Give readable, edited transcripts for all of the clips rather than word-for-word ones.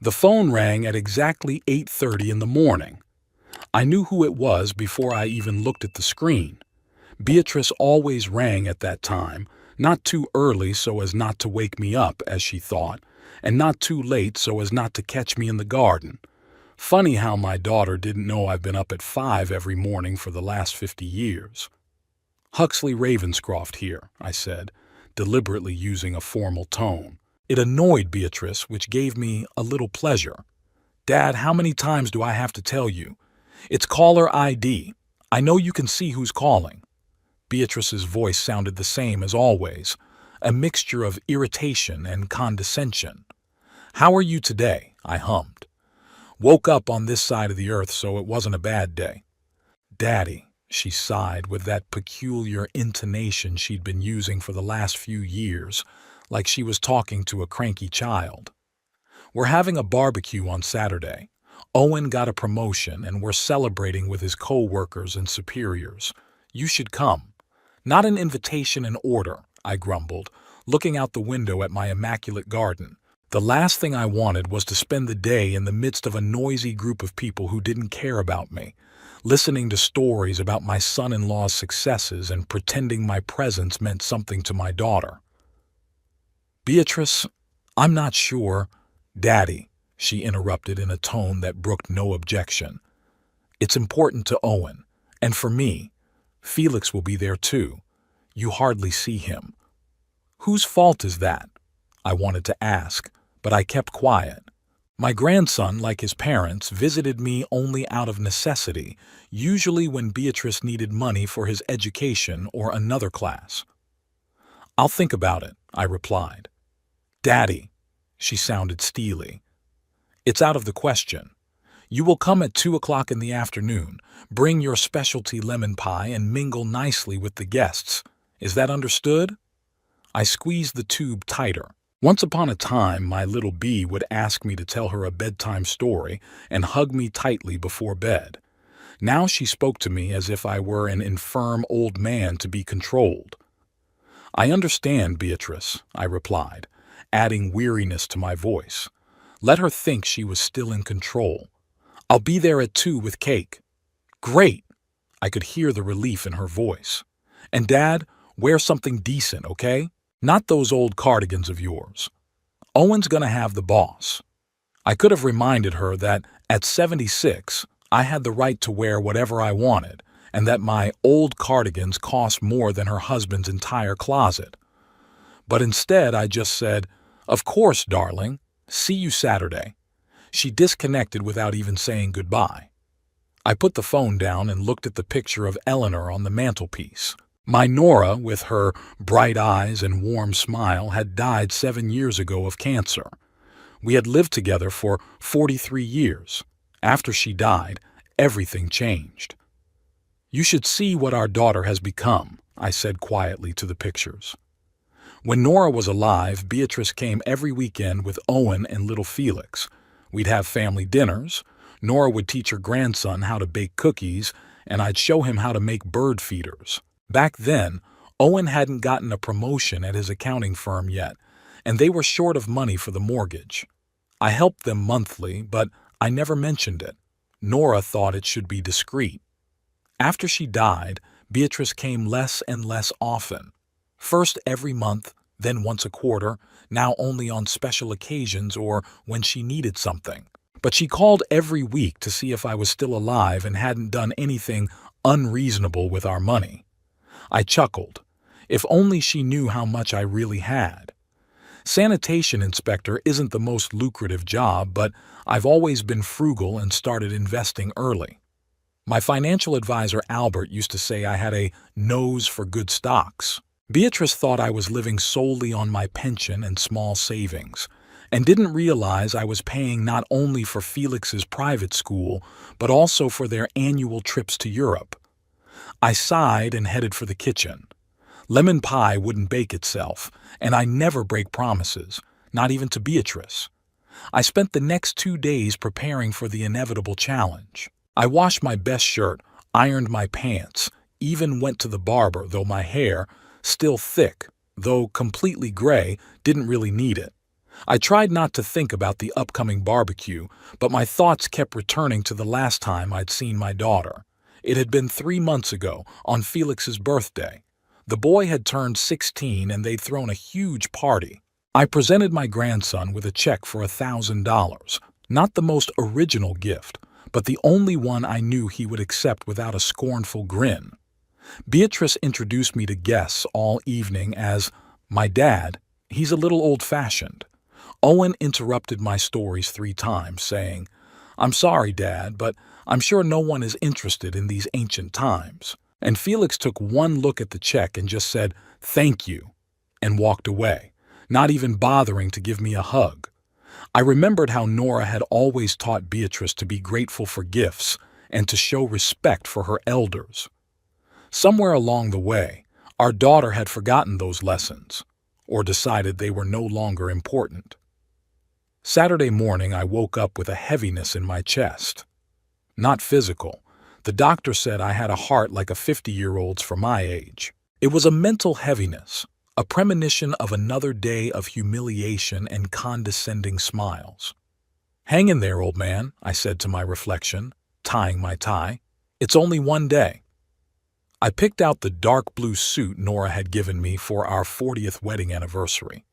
The phone rang at exactly 8:30 in the morning. I knew who it was before I even looked at the screen. Beatrice always rang at that time, not too early so as not to wake me up, as she thought, and not too late so as not to catch me in the garden. Funny how my daughter didn't know I've been up at 5 every morning for the last 50 years. "Huxley Ravenscroft here," I said, deliberately using a formal tone. It annoyed Beatrice, which gave me a little pleasure. "Dad, how many times do I have to tell you? It's caller ID. I know you can see who's calling." Beatrice's voice sounded the same as always, a mixture of irritation and condescension. "How are you today?" I hummed. "Woke up on this side of the earth, so it wasn't a bad day." "Daddy," she sighed with that peculiar intonation she'd been using for the last few years, like she was talking to a cranky child. "We're having a barbecue on Saturday. Owen got a promotion and we're celebrating with his co-workers and superiors. You should come." "Not an invitation in order," I grumbled, looking out the window at my immaculate garden. The last thing I wanted was to spend the day in the midst of a noisy group of people who didn't care about me, listening to stories about my son-in-law's successes and pretending my presence meant something to my daughter. "Beatrice, I'm not sure—" "Daddy," she interrupted in a tone that brooked no objection. "It's important to Owen, and for me. Felix will be there too. You hardly see him." "Whose fault is that?" I wanted to ask, but I kept quiet. My grandson, like his parents, visited me only out of necessity, usually when Beatrice needed money for his education or another class. "I'll think about it," I replied. "Daddy," she sounded steely, "it's out of the question. You will come at 2 o'clock in the afternoon, bring your specialty lemon pie and mingle nicely with the guests. Is that understood?" I squeezed the tube tighter. Once upon a time, my little bee would ask me to tell her a bedtime story and hug me tightly before bed. Now she spoke to me as if I were an infirm old man to be controlled. "I understand, Beatrice," I replied, adding weariness to my voice. Let her think she was still in control. "I'll be there at 2 with cake." "Great!" I could hear the relief in her voice. "And Dad, wear something decent, okay? Not those old cardigans of yours. Owen's gonna have the boss." I could have reminded her that at 76, I had the right to wear whatever I wanted, and that my old cardigans cost more than her husband's entire closet. But instead I just said, "Of course, darling. See you Saturday." She disconnected without even saying goodbye. I put the phone down and looked at the picture of Eleanor on the mantelpiece. My Nora, with her bright eyes and warm smile, had died 7 years ago of cancer. We had lived together for 43 years. After she died, everything changed. "You should see what our daughter has become," I said quietly to the pictures. When Nora was alive, Beatrice came every weekend with Owen and little Felix. We'd have family dinners. Nora would teach her grandson how to bake cookies, and I'd show him how to make bird feeders. Back then, Owen hadn't gotten a promotion at his accounting firm yet, and they were short of money for the mortgage. I helped them monthly, but I never mentioned it. Nora thought it should be discreet. After she died, Beatrice came less and less often. First every month, then once a quarter, now only on special occasions or when she needed something. But she called every week to see if I was still alive and hadn't done anything unreasonable with our money. I chuckled. If only she knew how much I really had. Sanitation inspector isn't the most lucrative job, but I've always been frugal and started investing early. My financial advisor Albert used to say I had a nose for good stocks. Beatrice thought I was living solely on my pension and small savings, and didn't realize I was paying not only for Felix's private school, but also for their annual trips to Europe. I sighed and headed for the kitchen. Lemon pie wouldn't bake itself, and I never break promises, not even to Beatrice. I spent the next 2 days preparing for the inevitable challenge. I washed my best shirt, ironed my pants, even went to the barber, though my hair, still thick, though completely gray, didn't really need it. I tried not to think about the upcoming barbecue, but my thoughts kept returning to the last time I'd seen my daughter. It had been 3 months ago, on Felix's birthday. The boy had turned 16 and they'd thrown a huge party. I presented my grandson with a check for $1,000, not the most original gift, but the only one I knew he would accept without a scornful grin. Beatrice introduced me to guests all evening as, "My dad, he's a little old-fashioned." Owen interrupted my stories 3 times, saying, "I'm sorry, Dad, but I'm sure no one is interested in these ancient times." And Felix took one look at the check and just said, "Thank you," and walked away, not even bothering to give me a hug. I remembered how Nora had always taught Beatrice to be grateful for gifts and to show respect for her elders. Somewhere along the way, our daughter had forgotten those lessons, or decided they were no longer important. Saturday morning, I woke up with a heaviness in my chest. Not physical. The doctor said I had a heart like a 50-year-old's for my age. It was a mental heaviness, a premonition of another day of humiliation and condescending smiles. "Hang in there, old man," I said to my reflection, tying my tie. "It's only one day." I picked out the dark blue suit Nora had given me for our 40th wedding anniversary.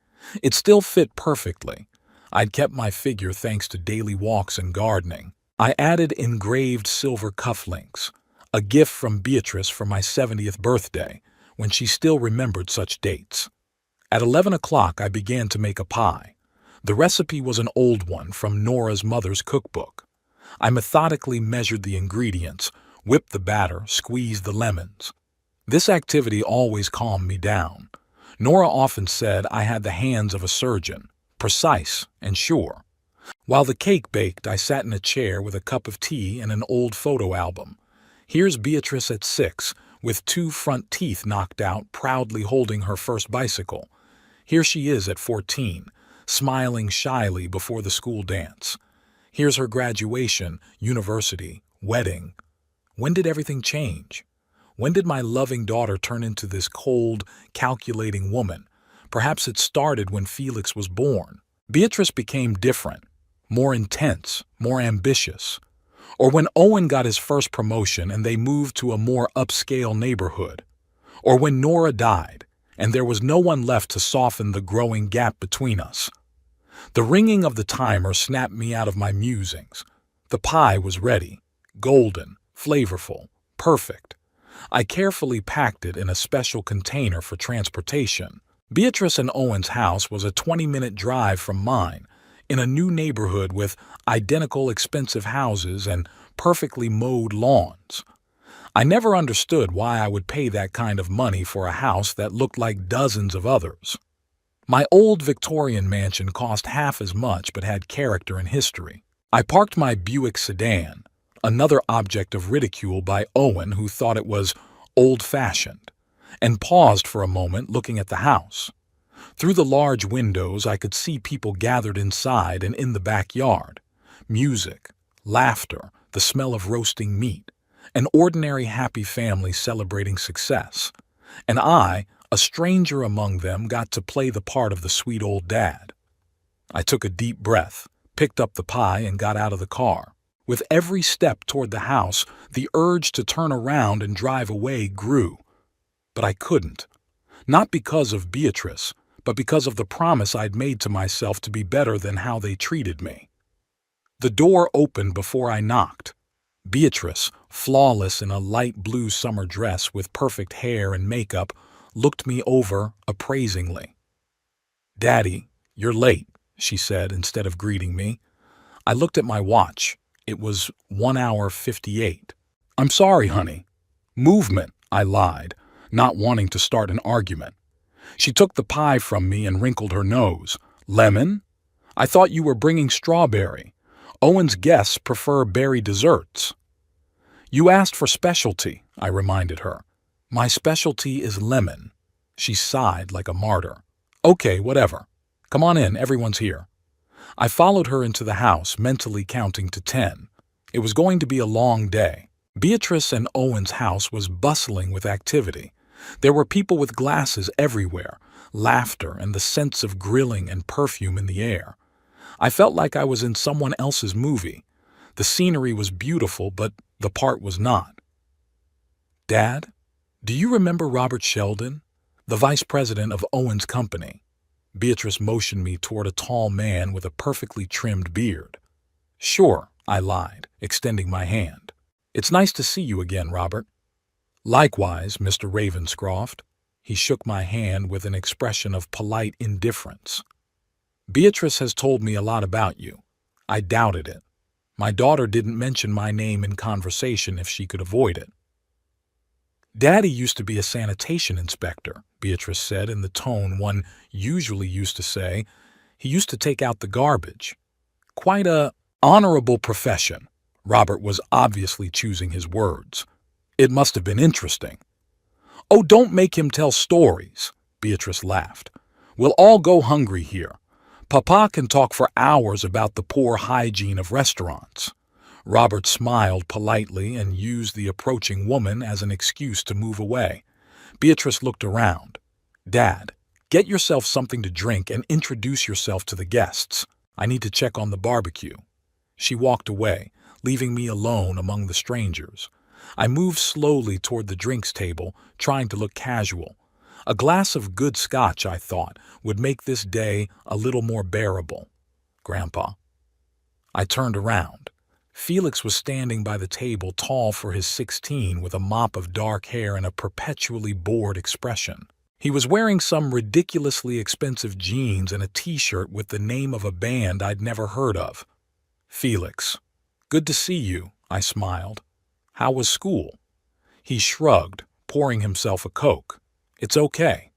It still fit perfectly. I'd kept my figure thanks to daily walks and gardening. I added engraved silver cufflinks, a gift from Beatrice for my 70th birthday, when she still remembered such dates. At 11 o'clock, I began to make a pie. The recipe was an old one from Nora's mother's cookbook. I methodically measured the ingredients, whipped the batter, squeezed the lemons. This activity always calmed me down. Nora often said I had the hands of a surgeon, precise and sure. While the cake baked, I sat in a chair with a cup of tea and an old photo album. Here's Beatrice at 6, with 2 front teeth knocked out, proudly holding her first bicycle. Here she is at 14, smiling shyly before the school dance. Here's her graduation, university, wedding. When did everything change? When did my loving daughter turn into this cold, calculating woman? Perhaps it started when Felix was born. Beatrice became different, more intense, more ambitious. Or when Owen got his first promotion and they moved to a more upscale neighborhood. Or when Nora died and there was no one left to soften the growing gap between us. The ringing of the timer snapped me out of my musings. The pie was ready, golden, flavorful, perfect. I carefully packed it in a special container for transportation. Beatrice and Owen's house was a 20-minute drive from mine, in a new neighborhood with identical expensive houses and perfectly mowed lawns. I never understood why I would pay that kind of money for a house that looked like dozens of others. My old Victorian mansion cost half as much but had character and history. I parked my Buick sedan, another object of ridicule by Owen, who thought it was old-fashioned, and paused for a moment looking at the house. Through the large windows, I could see people gathered inside and in the backyard. Music, laughter, the smell of roasting meat, an ordinary happy family celebrating success. And I, a stranger among them, got to play the part of the sweet old dad. I took a deep breath, picked up the pie, and got out of the car. With every step toward the house, the urge to turn around and drive away grew. But I couldn't. Not because of Beatrice, but because of the promise I'd made to myself to be better than how they treated me. The door opened before I knocked. Beatrice, flawless in a light blue summer dress with perfect hair and makeup, looked me over appraisingly. "Daddy, you're late," she said instead of greeting me. I looked at my watch. It was 1 hour 58. "I'm sorry, honey." "Movement," I lied, not wanting to start an argument. She took the pie from me and wrinkled her nose. "Lemon? I thought you were bringing strawberry. Owen's guests prefer berry desserts." "You asked for specialty," I reminded her. "My specialty is lemon." She sighed like a martyr. "Okay, whatever. Come on in, everyone's here." I followed her into the house, mentally counting to 10. It was going to be a long day. Beatrice and Owen's house was bustling with activity. There were people with glasses everywhere, laughter, and the sense of grilling and perfume in the air. I felt like I was in someone else's movie. The scenery was beautiful, but the part was not. Dad, do you remember Robert Sheldon, the vice president of Owen's company? Beatrice motioned me toward a tall man with a perfectly trimmed beard. Sure, I lied, extending my hand. It's nice to see you again, Robert. Likewise, Mr. Ravenscroft. He shook my hand with an expression of polite indifference. Beatrice has told me a lot about you. I doubted it. My daughter didn't mention my name in conversation if she could avoid it. Daddy used to be a sanitation inspector, Beatrice said in the tone one usually used to say. He used to take out the garbage. Quite a honorable profession. Robert was obviously choosing his words. It must have been interesting. Oh, don't make him tell stories, Beatrice laughed. We'll all go hungry here. Papa can talk for hours about the poor hygiene of restaurants. Robert smiled politely and used the approaching woman as an excuse to move away. Beatrice looked around. Dad, get yourself something to drink and introduce yourself to the guests. I need to check on the barbecue. She walked away, leaving me alone among the strangers. I moved slowly toward the drinks table, trying to look casual. A glass of good scotch, I thought, would make this day a little more bearable. Grandpa. I turned around. Felix was standing by the table, tall for his 16, with a mop of dark hair and a perpetually bored expression. He was wearing some ridiculously expensive jeans and a t-shirt with the name of a band I'd never heard of. Felix. Good to see you, I smiled. How was school? He shrugged, pouring himself a Coke. It's okay.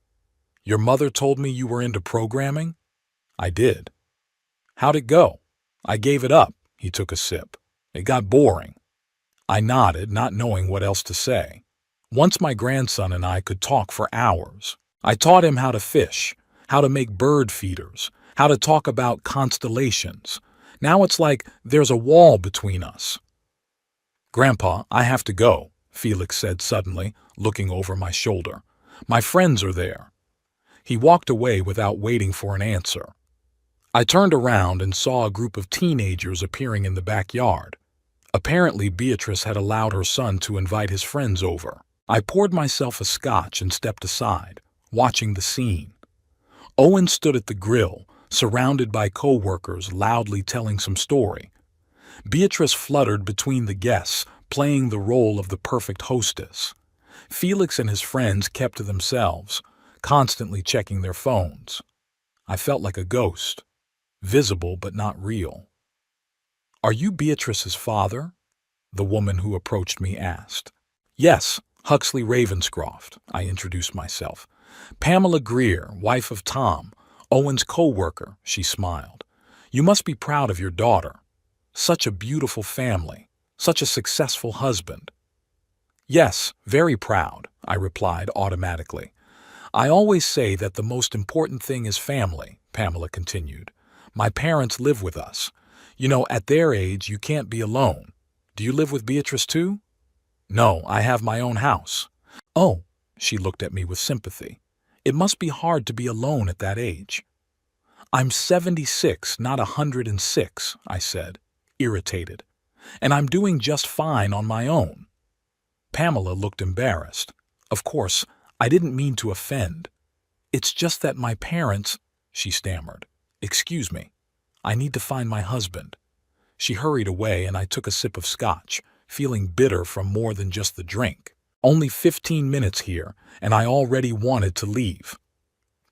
Your mother told me you were into programming? I did. How'd it go? I gave it up. He took a sip. It got boring. I nodded, not knowing what else to say. Once my grandson and I could talk for hours. I taught him how to fish, how to make bird feeders, how to talk about constellations. Now it's like there's a wall between us. Grandpa, I have to go, Felix said suddenly, looking over my shoulder. My friends are there. He walked away without waiting for an answer. I turned around and saw a group of teenagers appearing in the backyard. Apparently, Beatrice had allowed her son to invite his friends over. I poured myself a scotch and stepped aside, watching the scene. Owen stood at the grill, surrounded by co-workers loudly telling some story. Beatrice fluttered between the guests, playing the role of the perfect hostess. Felix and his friends kept to themselves, constantly checking their phones. I felt like a ghost, visible but not real. Are you Beatrice's father? The woman who approached me asked. Yes, Huxley Ravenscroft, I introduced myself. Pamela Greer, wife of Tom, Owen's co-worker, she smiled. You must be proud of your daughter. Such a beautiful family, such a successful husband. Yes, very proud, I replied automatically. I always say that the most important thing is family, Pamela continued. My parents live with us. You know, at their age, you can't be alone. Do you live with Beatrice too? No, I have my own house. Oh, she looked at me with sympathy. It must be hard to be alone at that age. I'm 76, not 106, I said, irritated. And I'm doing just fine on my own. Pamela looked embarrassed. Of course, I didn't mean to offend. It's just that my parents, she stammered. Excuse me. I need to find my husband. She hurried away and I took a sip of scotch, feeling bitter from more than just the drink. Only 15 minutes here, and I already wanted to leave.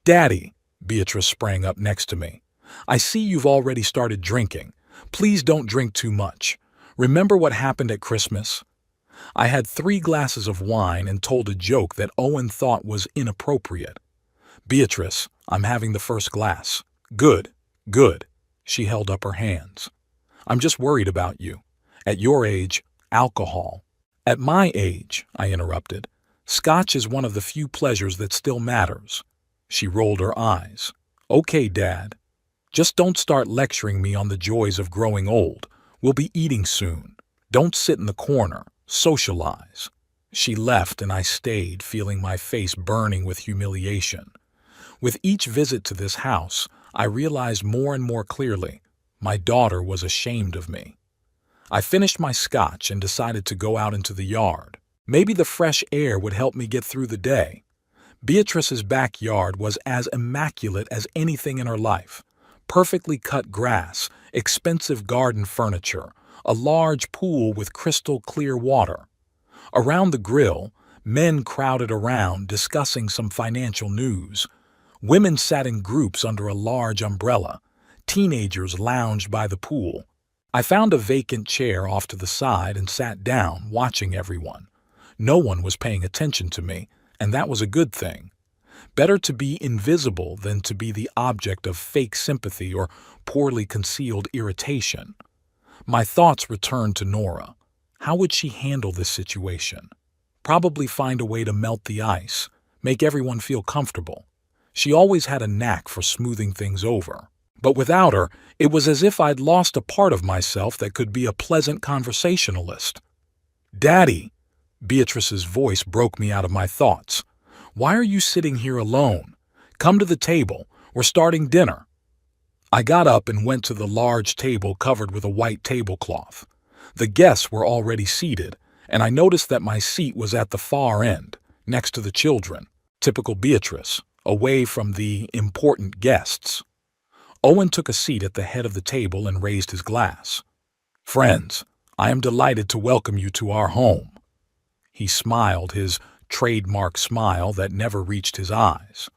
Daddy, Beatrice sprang up next to me. I see you've already started drinking. Please don't drink too much. Remember what happened at Christmas? I had 3 glasses of wine and told a joke that Owen thought was inappropriate. Beatrice, I'm having the first glass. Good, good. She held up her hands. I'm just worried about you. At your age, alcohol. At my age, I interrupted, scotch is one of the few pleasures that still matters. She rolled her eyes. Okay, Dad. Just don't start lecturing me on the joys of growing old. We'll be eating soon. Don't sit in the corner. Socialize. She left and I stayed, feeling my face burning with humiliation. With each visit to this house, I realized more and more clearly my daughter was ashamed of me. I finished my scotch and decided to go out into the yard. Maybe the fresh air would help me get through the day. Beatrice's backyard was as immaculate as anything in her life. Perfectly cut grass, expensive garden furniture, a large pool with crystal clear water. Around the grill, men crowded around discussing some financial news. Women sat in groups under a large umbrella. Teenagers lounged by the pool. I found a vacant chair off to the side and sat down, watching everyone. No one was paying attention to me, and that was a good thing. Better to be invisible than to be the object of fake sympathy or poorly concealed irritation. My thoughts returned to Nora. How would she handle this situation? Probably find a way to melt the ice, make everyone feel comfortable. She always had a knack for smoothing things over. But without her, it was as if I'd lost a part of myself that could be a pleasant conversationalist. "Daddy!" Beatrice's voice broke me out of my thoughts. "Why are you sitting here alone? Come to the table. We're starting dinner." I got up and went to the large table covered with a white tablecloth. The guests were already seated, and I noticed that my seat was at the far end, next to the children. Typical Beatrice, away from the important guests. Owen took a seat at the head of the table and raised his glass. "Friends, I am delighted to welcome you to our home." He smiled, his trademark smile that never reached his eyes.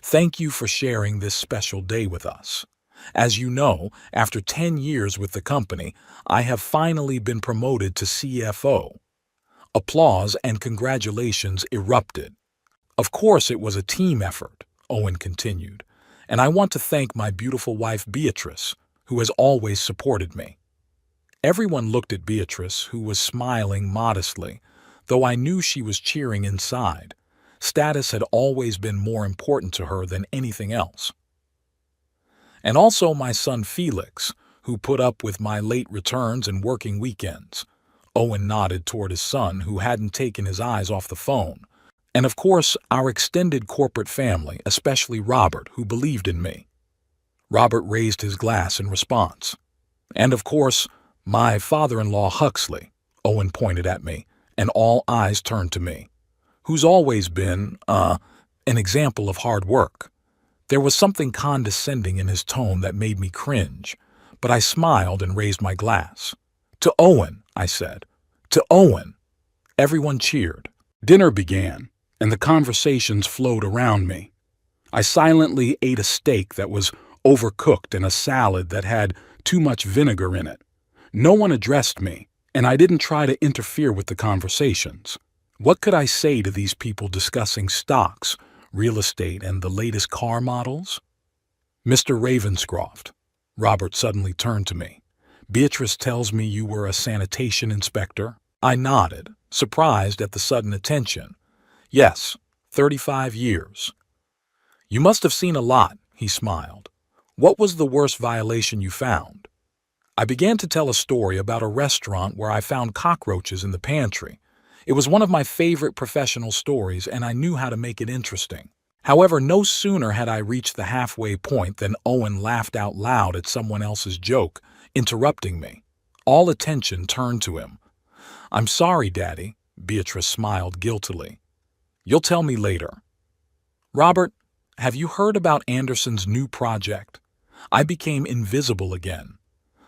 "Thank you for sharing this special day with us. As you know, after 10 years with the company, I have finally been promoted to CFO." Applause and congratulations erupted. "Of course it was a team effort," Owen continued, "and I want to thank my beautiful wife Beatrice, who has always supported me." Everyone looked at Beatrice, who was smiling modestly, though I knew she was cheering inside. Status had always been more important to her than anything else. "And also my son Felix, who put up with my late returns and working weekends." Owen nodded toward his son, who hadn't taken his eyes off the phone. "And of course, our extended corporate family, especially Robert, who believed in me." Robert raised his glass in response. "And of course, my father-in-law Huxley," Owen pointed at me, and all eyes turned to me, "who's always been, an example of hard work." There was something condescending in his tone that made me cringe, but I smiled and raised my glass. "To Owen," I said. "To Owen." Everyone cheered. Dinner began, and the conversations flowed around me. I silently ate a steak that was overcooked and a salad that had too much vinegar in it. No one addressed me, and I didn't try to interfere with the conversations. What could I say to these people discussing stocks, real estate, and the latest car models? "Mr. Ravenscroft," Robert suddenly turned to me. "Beatrice tells me you were a sanitation inspector." I nodded, surprised at the sudden attention. "Yes, 35 years. "You must have seen a lot," he smiled. "What was the worst violation you found?" I began to tell a story about a restaurant where I found cockroaches in the pantry. It was one of my favorite professional stories, and I knew how to make it interesting. However, no sooner had I reached the halfway point than Owen laughed out loud at someone else's joke, interrupting me. All attention turned to him. "I'm sorry, Daddy," Beatrice smiled guiltily. "You'll tell me later." "Robert, have you heard about Anderson's new project?" I became invisible again.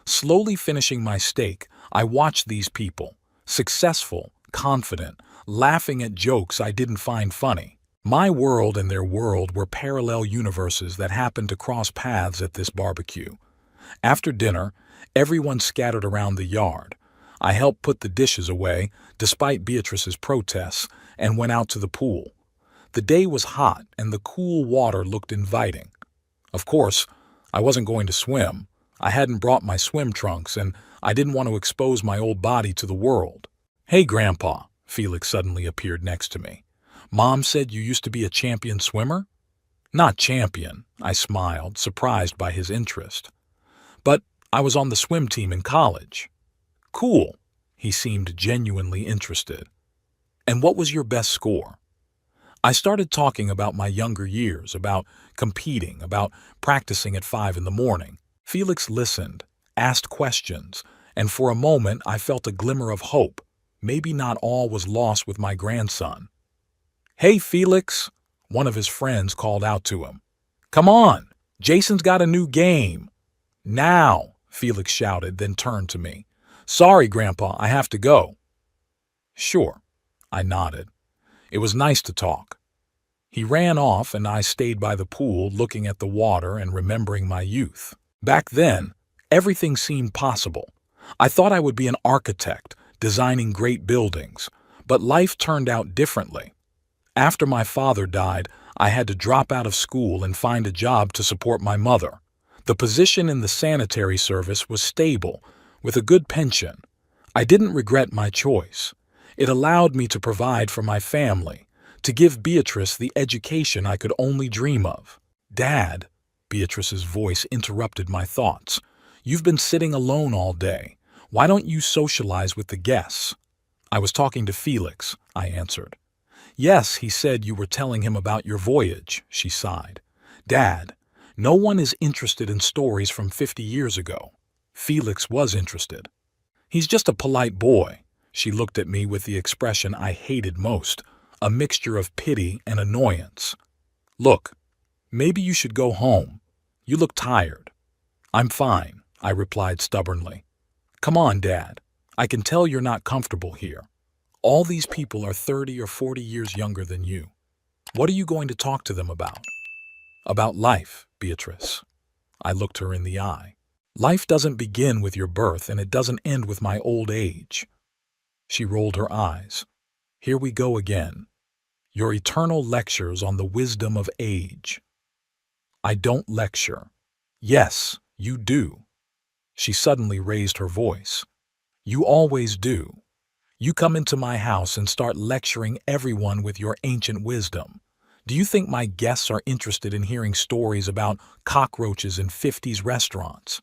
Slowly finishing my steak, I watched these people, successful, confident, laughing at jokes I didn't find funny. My world and their world were parallel universes that happened to cross paths at this barbecue. After dinner, everyone scattered around the yard. I helped put the dishes away, despite Beatrice's protests, and went out to the pool. The day was hot, and the cool water looked inviting. Of course, I wasn't going to swim. I hadn't brought my swim trunks, and I didn't want to expose my old body to the world. "Hey, Grandpa," Felix suddenly appeared next to me. "Mom said you used to be a champion swimmer?" "Not champion," I smiled, surprised by his interest. "But I was on the swim team in college." "Cool." He seemed genuinely interested. "And what was your best score?" I started talking about my younger years, about competing, about practicing at 5 in the morning. Felix listened, asked questions, and for a moment I felt a glimmer of hope. Maybe not all was lost with my grandson. "Hey, Felix," one of his friends called out to him. "Come on, Jason's got a new game." "Now," Felix shouted, then turned to me. "Sorry, Grandpa, I have to go." "Sure," I nodded. It was nice to talk. He ran off and I stayed by the pool looking at the water and remembering my youth. Back then, everything seemed possible. I thought I would be an architect, designing great buildings, but life turned out differently. After my father died, I had to drop out of school and find a job to support my mother. The position in the sanitary service was stable, with a good pension. I didn't regret my choice. It allowed me to provide for my family, to give Beatrice the education I could only dream of. "Dad," Beatrice's voice interrupted my thoughts. "You've been sitting alone all day. Why don't you socialize with the guests?" "I was talking to Felix," I answered. "Yes, he said you were telling him about your voyage," she sighed. "Dad, no one is interested in stories from 50 years ago." Felix was interested. "He's just a polite boy." She looked at me with the expression I hated most, a mixture of pity and annoyance. "Look, maybe you should go home. You look tired." "I'm fine," I replied stubbornly. "Come on, Dad. I can tell you're not comfortable here. All these people are 30 or 40 years younger than you. What are you going to talk to them about?" "About life, Beatrice." I looked her in the eye. "Life doesn't begin with your birth and it doesn't end with my old age." She rolled her eyes. "Here we go again. Your eternal lectures on the wisdom of age." "I don't lecture." "Yes, you do." She suddenly raised her voice. "You always do. You come into my house and start lecturing everyone with your ancient wisdom. Do you think my guests are interested in hearing stories about cockroaches in 50s restaurants?"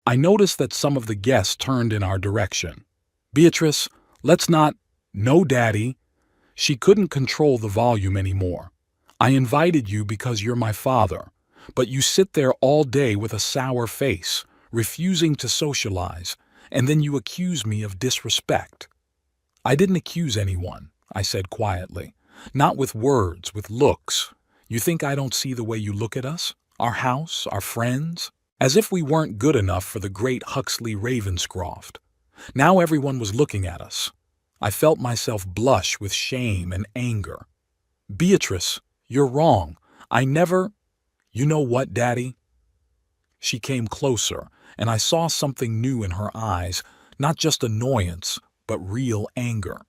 I noticed that some of the guests turned in our direction. "Beatrice, let's not—" "No, Daddy." She couldn't control the volume anymore. "I invited you because you're my father, but you sit there all day with a sour face, refusing to socialize, and then you accuse me of disrespect." "I didn't accuse anyone," I said quietly. "Not with words, with looks. You think I don't see the way you look at us? Our house, our friends? As if we weren't good enough for the great Huxley Ravenscroft. Now everyone was looking at us. I felt myself blush with shame and anger. "Beatrice, you're wrong. I never—" "You know what, Daddy?" She came closer, and I saw something new in her eyes, not just annoyance, but real anger.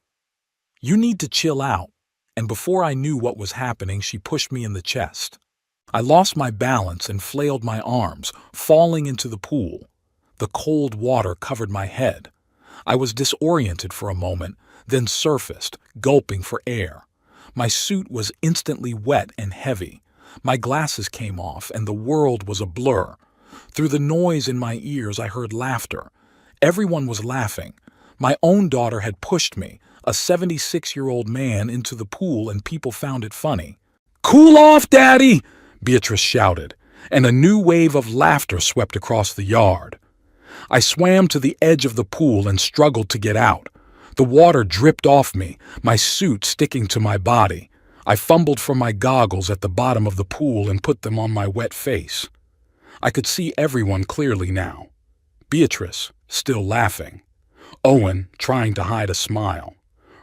"You need to chill out." And before I knew what was happening, she pushed me in the chest. I lost my balance and flailed my arms, falling into the pool. The cold water covered my head. I was disoriented for a moment, then surfaced, gulping for air. My suit was instantly wet and heavy. My glasses came off, and the world was a blur. Through the noise in my ears, I heard laughter. Everyone was laughing. My own daughter had pushed me, a 76-year-old man, into the pool, and people found it funny. "Cool off, Daddy!" Beatrice shouted, and a new wave of laughter swept across the yard. I swam to the edge of the pool and struggled to get out. The water dripped off me, my suit sticking to my body. I fumbled for my goggles at the bottom of the pool and put them on my wet face. I could see everyone clearly now. Beatrice, still laughing. Owen, trying to hide a smile.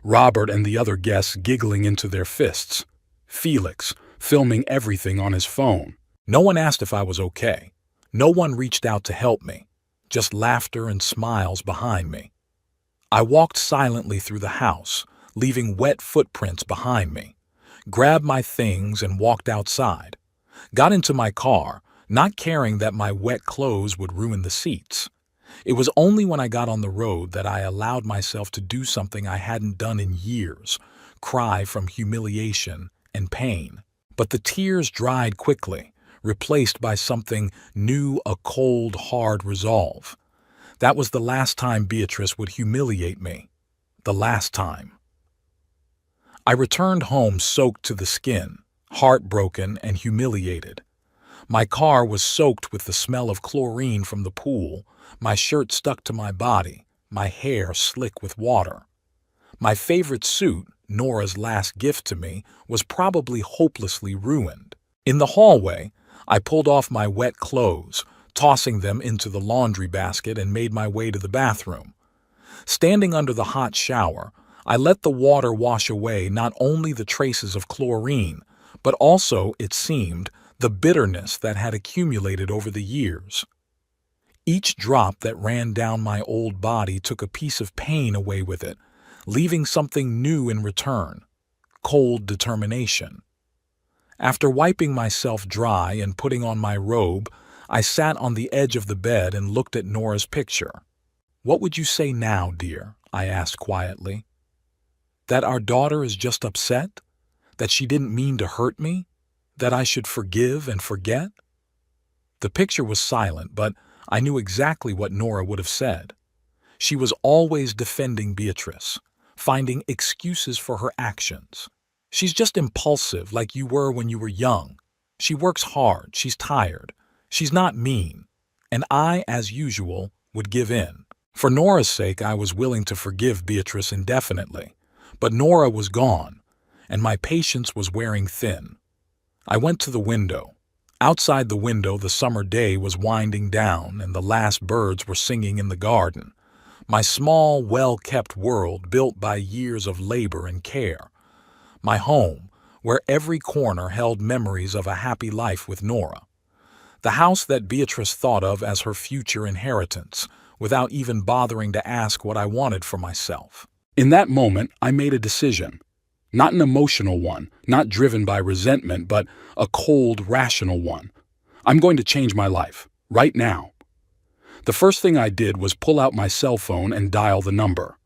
Robert and the other guests giggling into their fists. Felix, filming everything on his phone. No one asked if I was okay. No one reached out to help me. Just laughter and smiles behind me. I walked silently through the house, leaving wet footprints behind me. Grabbed my things and walked outside. Got into my car, not caring that my wet clothes would ruin the seats. It was only when I got on the road that I allowed myself to do something I hadn't done in years, cry from humiliation and pain. But the tears dried quickly, replaced by something new, a cold, hard resolve. That was the last time Beatrice would humiliate me. The last time. I returned home soaked to the skin, heartbroken and humiliated. My car was soaked with the smell of chlorine from the pool, my shirt stuck to my body, my hair slick with water. My favorite suit, Nora's last gift to me, was probably hopelessly ruined. In the hallway, I pulled off my wet clothes, tossing them into the laundry basket, and made my way to the bathroom. Standing under the hot shower, I let the water wash away not only the traces of chlorine, but also, it seemed, the bitterness that had accumulated over the years. Each drop that ran down my old body took a piece of pain away with it, leaving something new in return: cold determination. After wiping myself dry and putting on my robe, I sat on the edge of the bed and looked at Nora's picture. "What would you say now, dear?" I asked quietly. "That our daughter is just upset? That she didn't mean to hurt me? That I should forgive and forget?" The picture was silent, but I knew exactly what Nora would have said. She was always defending Beatrice, finding excuses for her actions. "She's just impulsive, like you were when you were young. She works hard, she's tired. She's not mean." And I, as usual, would give in. For Nora's sake, I was willing to forgive Beatrice indefinitely. But Nora was gone, and my patience was wearing thin. I went to the window. Outside the window, the summer day was winding down, and the last birds were singing in the garden. My small, well-kept world built by years of labor and care. My home, where every corner held memories of a happy life with Nora. The house that Beatrice thought of as her future inheritance, without even bothering to ask what I wanted for myself. In that moment, I made a decision. Not an emotional one, not driven by resentment, but a cold, rational one. I'm going to change my life, right now. The first thing I did was pull out my cell phone and dial the number.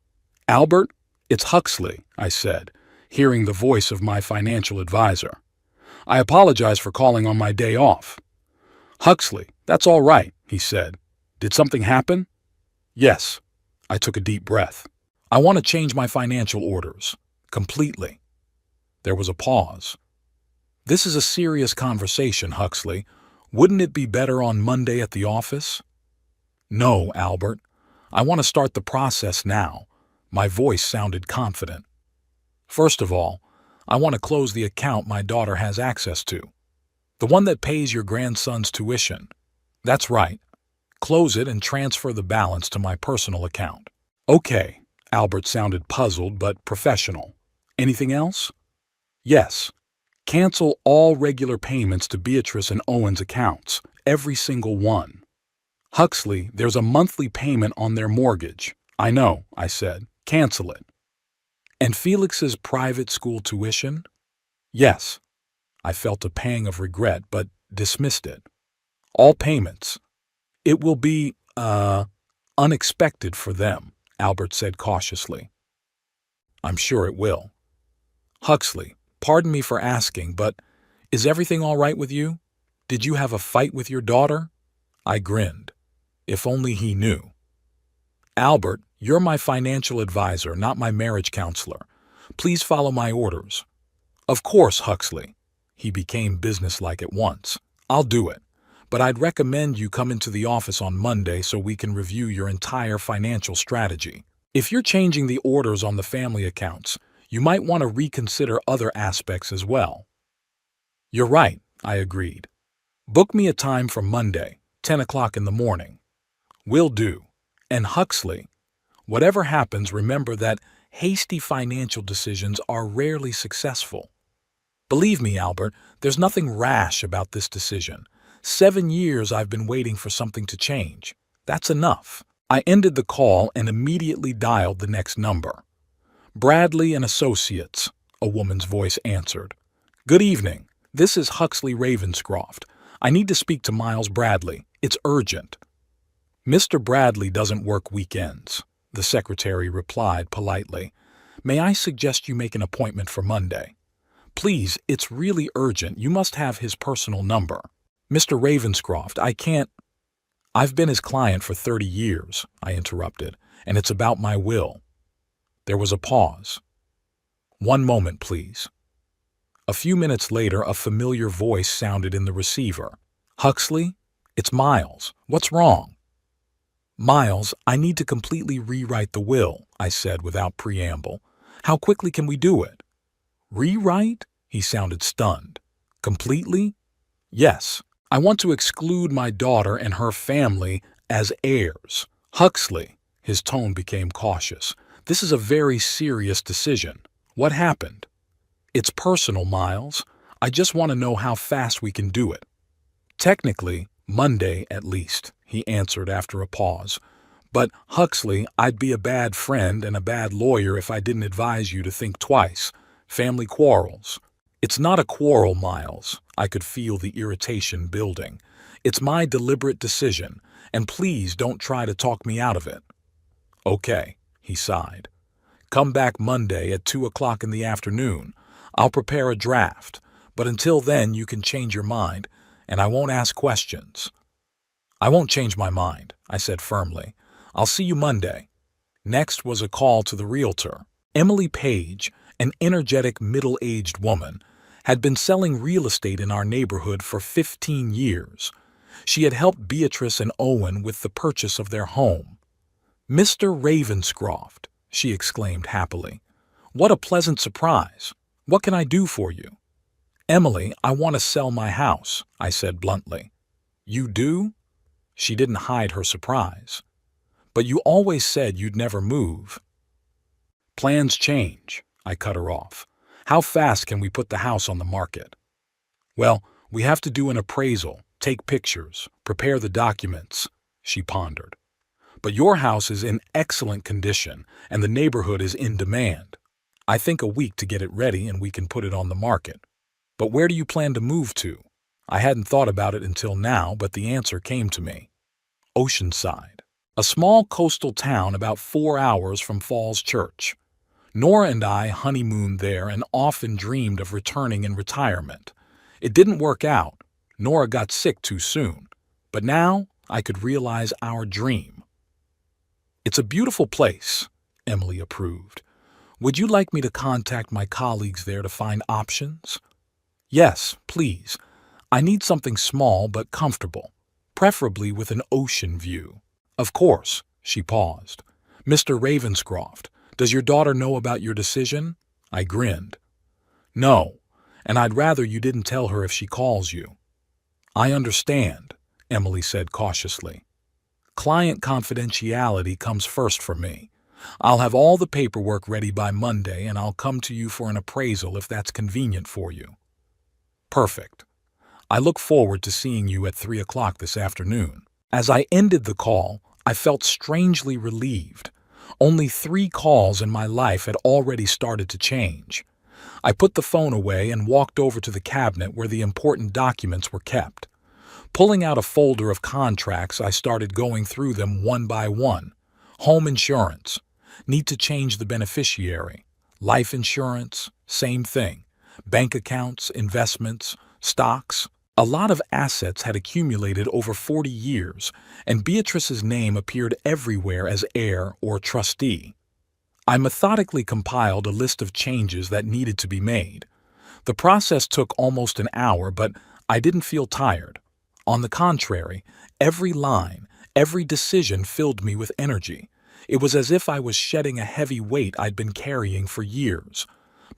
"Albert, it's Huxley," I said, hearing the voice of my financial advisor. "I apologize for calling on my day off." "Huxley, that's all right," he said. "Did something happen?" "Yes." I took a deep breath. "I want to change my financial orders. Completely." There was a pause. "This is a serious conversation, Huxley. Wouldn't it be better on Monday at the office?" "No, Albert. I want to start the process now." My voice sounded confident. "First of all, I want to close the account my daughter has access to. The one that pays your grandson's tuition." "That's right. Close it and transfer the balance to my personal account." "Okay." Albert sounded puzzled but professional. "Anything else?" "Yes. Cancel all regular payments to Beatrice and Owen's accounts, every single one." "Huxley, there's a monthly payment on their mortgage." "I know," I said. "Cancel it." "And Felix's private school tuition?" "Yes." I felt a pang of regret, but dismissed it. "All payments." "It will be, unexpected for them," Albert said cautiously. "I'm sure it will." "Huxley, pardon me for asking, but is everything all right with you? Did you have a fight with your daughter?" I grinned. If only he knew. "Albert, you're my financial advisor, not my marriage counselor. Please follow my orders." "Of course, Huxley." He became businesslike at once. "I'll do it. But I'd recommend you come into the office on Monday so we can review your entire financial strategy. If you're changing the orders on the family accounts, you might want to reconsider other aspects as well." "You're right," I agreed. "Book me a time for Monday, 10 o'clock in the morning." "Will do. And Huxley, whatever happens, remember that hasty financial decisions are rarely successful. Believe me, Albert, there's nothing rash about this decision. 7 years I've been waiting for something to change. That's enough." I ended the call and immediately dialed the next number. "Bradley and Associates," a woman's voice answered. "Good evening. This is Huxley Ravenscroft. I need to speak to Miles Bradley. It's urgent." "Mr. Bradley doesn't work weekends," the secretary replied politely. "May I suggest you make an appointment for Monday? Please, it's really urgent. You must have his personal number." "Mr. Ravenscroft, I can't—" "I've been his client for 30 years, I interrupted, "and it's about my will." There was a pause. "One moment, please." A few minutes later, a familiar voice sounded in the receiver. "Huxley? It's Miles. What's wrong?" "Miles, I need to completely rewrite the will," I said without preamble. "How quickly can we do it?" "Rewrite?" He sounded stunned. "Completely?" "Yes. I want to exclude my daughter and her family as heirs." "Huxley," his tone became cautious, "this is a very serious decision. What happened?" "It's personal, Miles. I just want to know how fast we can do it." "Technically, Monday at least," he answered after a pause. "But, Huxley, I'd be a bad friend and a bad lawyer if I didn't advise you to think twice. Family quarrels." "It's not a quarrel, Miles." I could feel the irritation building. "It's my deliberate decision, and please don't try to talk me out of it." "Okay," he sighed. "Come back Monday at 2 o'clock in the afternoon. I'll prepare a draft, but until then you can change your mind, and I won't ask questions." "I won't change my mind," I said firmly. "I'll see you Monday." Next was a call to the realtor. Emily Page, an energetic middle-aged woman, had been selling real estate in our neighborhood for 15 years. She had helped Beatrice and Owen with the purchase of their home. "Mr. Ravenscroft," she exclaimed happily. "What a pleasant surprise. What can I do for you?" "Emily, I want to sell my house," I said bluntly. "You do?" She didn't hide her surprise. "But you always said you'd never move." "Plans change," I cut her off. "How fast can we put the house on the market?" "Well, we have to do an appraisal, take pictures, prepare the documents," she pondered. "But your house is in excellent condition, and the neighborhood is in demand. I think a week to get it ready and we can put it on the market. But where do you plan to move to?" I hadn't thought about it until now, but the answer came to me. Oceanside, a small coastal town about 4 hours from Falls Church. Nora and I honeymooned there and often dreamed of returning in retirement. It didn't work out. Nora got sick too soon. But now I could realize our dream. "It's a beautiful place," Emily approved. "Would you like me to contact my colleagues there to find options?" "Yes, please. I need something small but comfortable, preferably with an ocean view." "Of course." She paused. "Mr. Ravenscroft, does your daughter know about your decision?" I grinned. "No, and I'd rather you didn't tell her if she calls you." "I understand," Emily said cautiously. "Client confidentiality comes first for me. I'll have all the paperwork ready by Monday and I'll come to you for an appraisal if that's convenient for you." "Perfect. I look forward to seeing you at 3 o'clock this afternoon." As I ended the call, I felt strangely relieved. Only 3 calls in my life had already started to change. I put the phone away and walked over to the cabinet where the important documents were kept. Pulling out a folder of contracts, I started going through them one by one. Home insurance. Need to change the beneficiary. Life insurance. Same thing. Bank accounts, investments, stocks. A lot of assets had accumulated over 40 years, and Beatrice's name appeared everywhere as heir or trustee. I methodically compiled a list of changes that needed to be made. The process took almost an hour, but I didn't feel tired. On the contrary, every line, every decision filled me with energy. It was as if I was shedding a heavy weight I'd been carrying for years.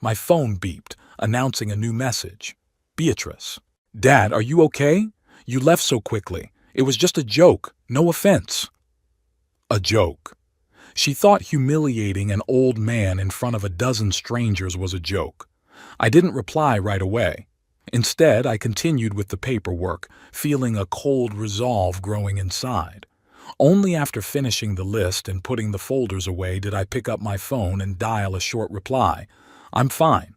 My phone beeped, announcing a new message. "Beatrice. Dad, are you okay? You left so quickly. It was just a joke. No offense." A joke. She thought humiliating an old man in front of a dozen strangers was a joke. I didn't reply right away. Instead, I continued with the paperwork, feeling a cold resolve growing inside. Only after finishing the list and putting the folders away did I pick up my phone and dial a short reply. "I'm fine.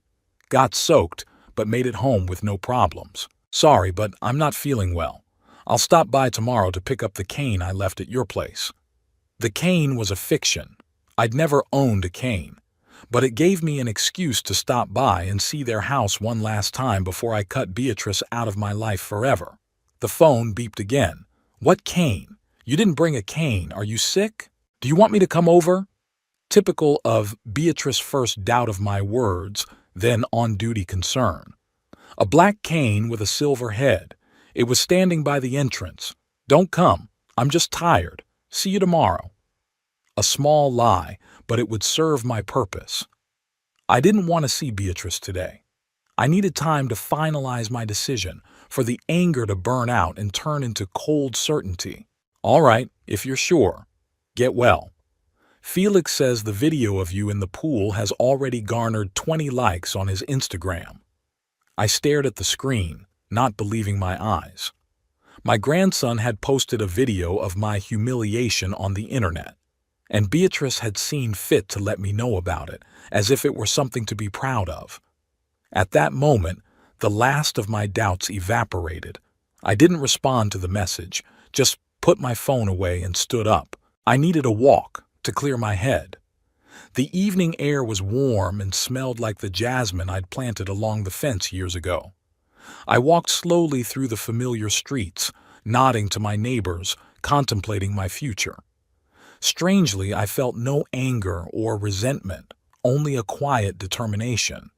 Got soaked, but made it home with no problems. Sorry, but I'm not feeling well. I'll stop by tomorrow to pick up the cane I left at your place." The cane was a fiction. I'd never owned a cane. But it gave me an excuse to stop by and see their house one last time before I cut Beatrice out of my life forever. The phone beeped again. "What cane? You didn't bring a cane. Are you sick? Do you want me to come over?" typical of Beatrice's first doubt of my words, then on-duty concern. A black cane with a silver head. It was standing by the entrance. "Don't come. I'm just tired. See you tomorrow." A small lie, but it would serve my purpose. I didn't want to see Beatrice today. I needed time to finalize my decision, for the anger to burn out and turn into cold certainty. "All right, if you're sure. Get well. Felix says the video of you in the pool has already garnered 20 likes on his Instagram." I stared at the screen, not believing my eyes. My grandson had posted a video of my humiliation on the internet, and Beatrice had seen fit to let me know about it, as if it were something to be proud of. At that moment, the last of my doubts evaporated. I didn't respond to the message, just put my phone away and stood up. I needed a walk to clear my head. The evening air was warm and smelled like the jasmine I'd planted along the fence years ago. I walked slowly through the familiar streets, nodding to my neighbors, contemplating my future. Strangely, I felt no anger or resentment, only a quiet determination.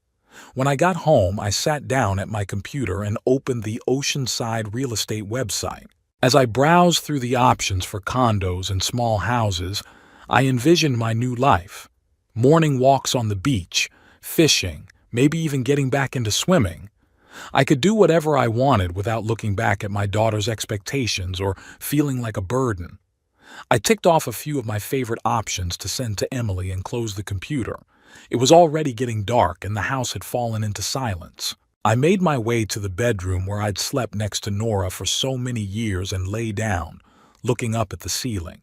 When I got home, I sat down at my computer and opened the Oceanside real estate website. As I browsed through the options for condos and small houses, I envisioned my new life. Morning walks on the beach, fishing, maybe even getting back into swimming. I could do whatever I wanted without looking back at my daughter's expectations or feeling like a burden. I ticked off a few of my favorite options to send to Emily and closed the computer. It was already getting dark and the house had fallen into silence. I made my way to the bedroom where I'd slept next to Nora for so many years and lay down, looking up at the ceiling.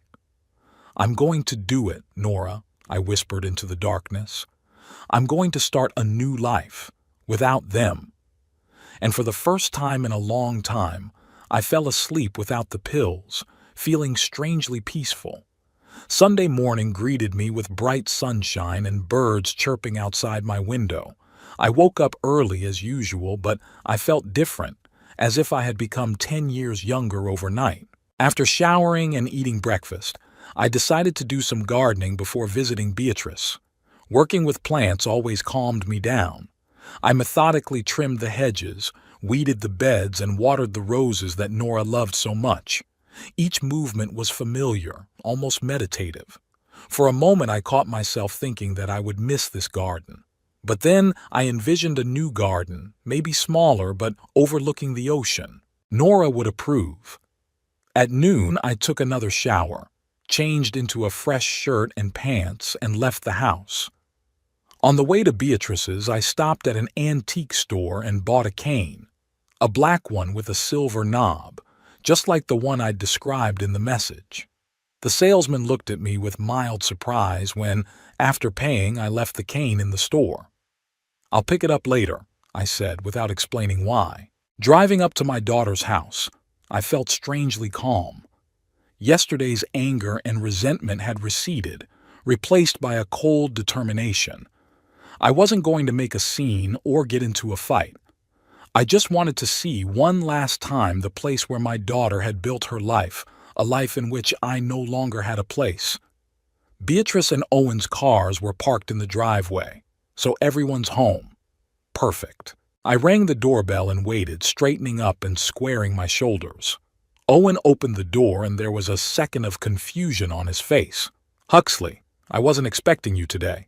"I'm going to do it, Nora," I whispered into the darkness. "I'm going to start a new life, without them." And for the first time in a long time, I fell asleep without the pills, feeling strangely peaceful. Sunday morning greeted me with bright sunshine and birds chirping outside my window. I woke up early as usual, but I felt different, as if I had become 10 years younger overnight. After showering and eating breakfast, I decided to do some gardening before visiting Beatrice. Working with plants always calmed me down. I methodically trimmed the hedges, weeded the beds, and watered the roses that Nora loved so much. Each movement was familiar, almost meditative. For a moment I caught myself thinking that I would miss this garden. But then I envisioned a new garden, maybe smaller but overlooking the ocean. Nora would approve. At noon I took another shower, changed into a fresh shirt and pants, and left the house. On the way to Beatrice's, I stopped at an antique store and bought a cane, a black one with a silver knob, just like the one I'd described in the message. The salesman looked at me with mild surprise when, after paying, I left the cane in the store. "I'll pick it up later," I said, without explaining why. Driving up to my daughter's house, I felt strangely calm. Yesterday's anger and resentment had receded, replaced by a cold determination. I wasn't going to make a scene or get into a fight. I just wanted to see one last time the place where my daughter had built her life, a life in which I no longer had a place. Beatrice and Owen's cars were parked in the driveway, so everyone's home. Perfect. I rang the doorbell and waited, straightening up and squaring my shoulders. Owen opened the door and there was a second of confusion on his face. "Huxley, I wasn't expecting you today."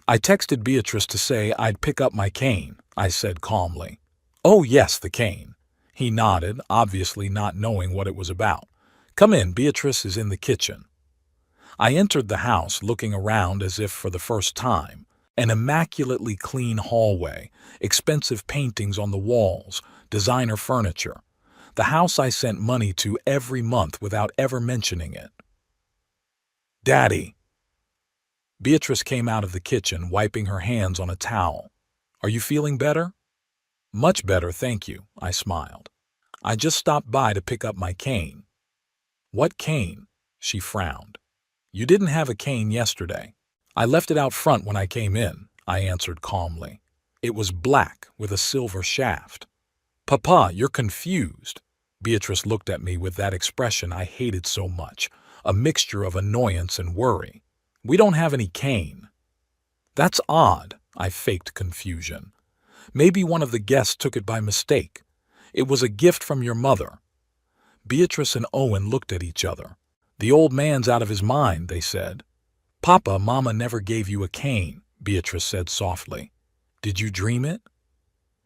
"I texted Beatrice to say I'd pick up my cane," I said calmly. "Oh yes, the cane." He nodded, obviously not knowing what it was about. "Come in, Beatrice is in the kitchen." I entered the house, looking around as if for the first time. An immaculately clean hallway, expensive paintings on the walls, designer furniture. The house I sent money to every month without ever mentioning it. "Daddy." Beatrice came out of the kitchen, wiping her hands on a towel. "Are you feeling better?" "Much better, thank you," I smiled. "I just stopped by to pick up my cane." "What cane?" She frowned. "You didn't have a cane yesterday." "I left it out front when I came in," I answered calmly. "It was black with a silver shaft." "Papa, you're confused." Beatrice looked at me with that expression I hated so much, a mixture of annoyance and worry. We don't have any cane. That's odd, I faked confusion. Maybe one of the guests took it by mistake. It was a gift from your mother. Beatrice and Owen looked at each other. The old man's out of his mind, they said. Papa, Mama never gave you a cane, Beatrice said softly. Did you dream it?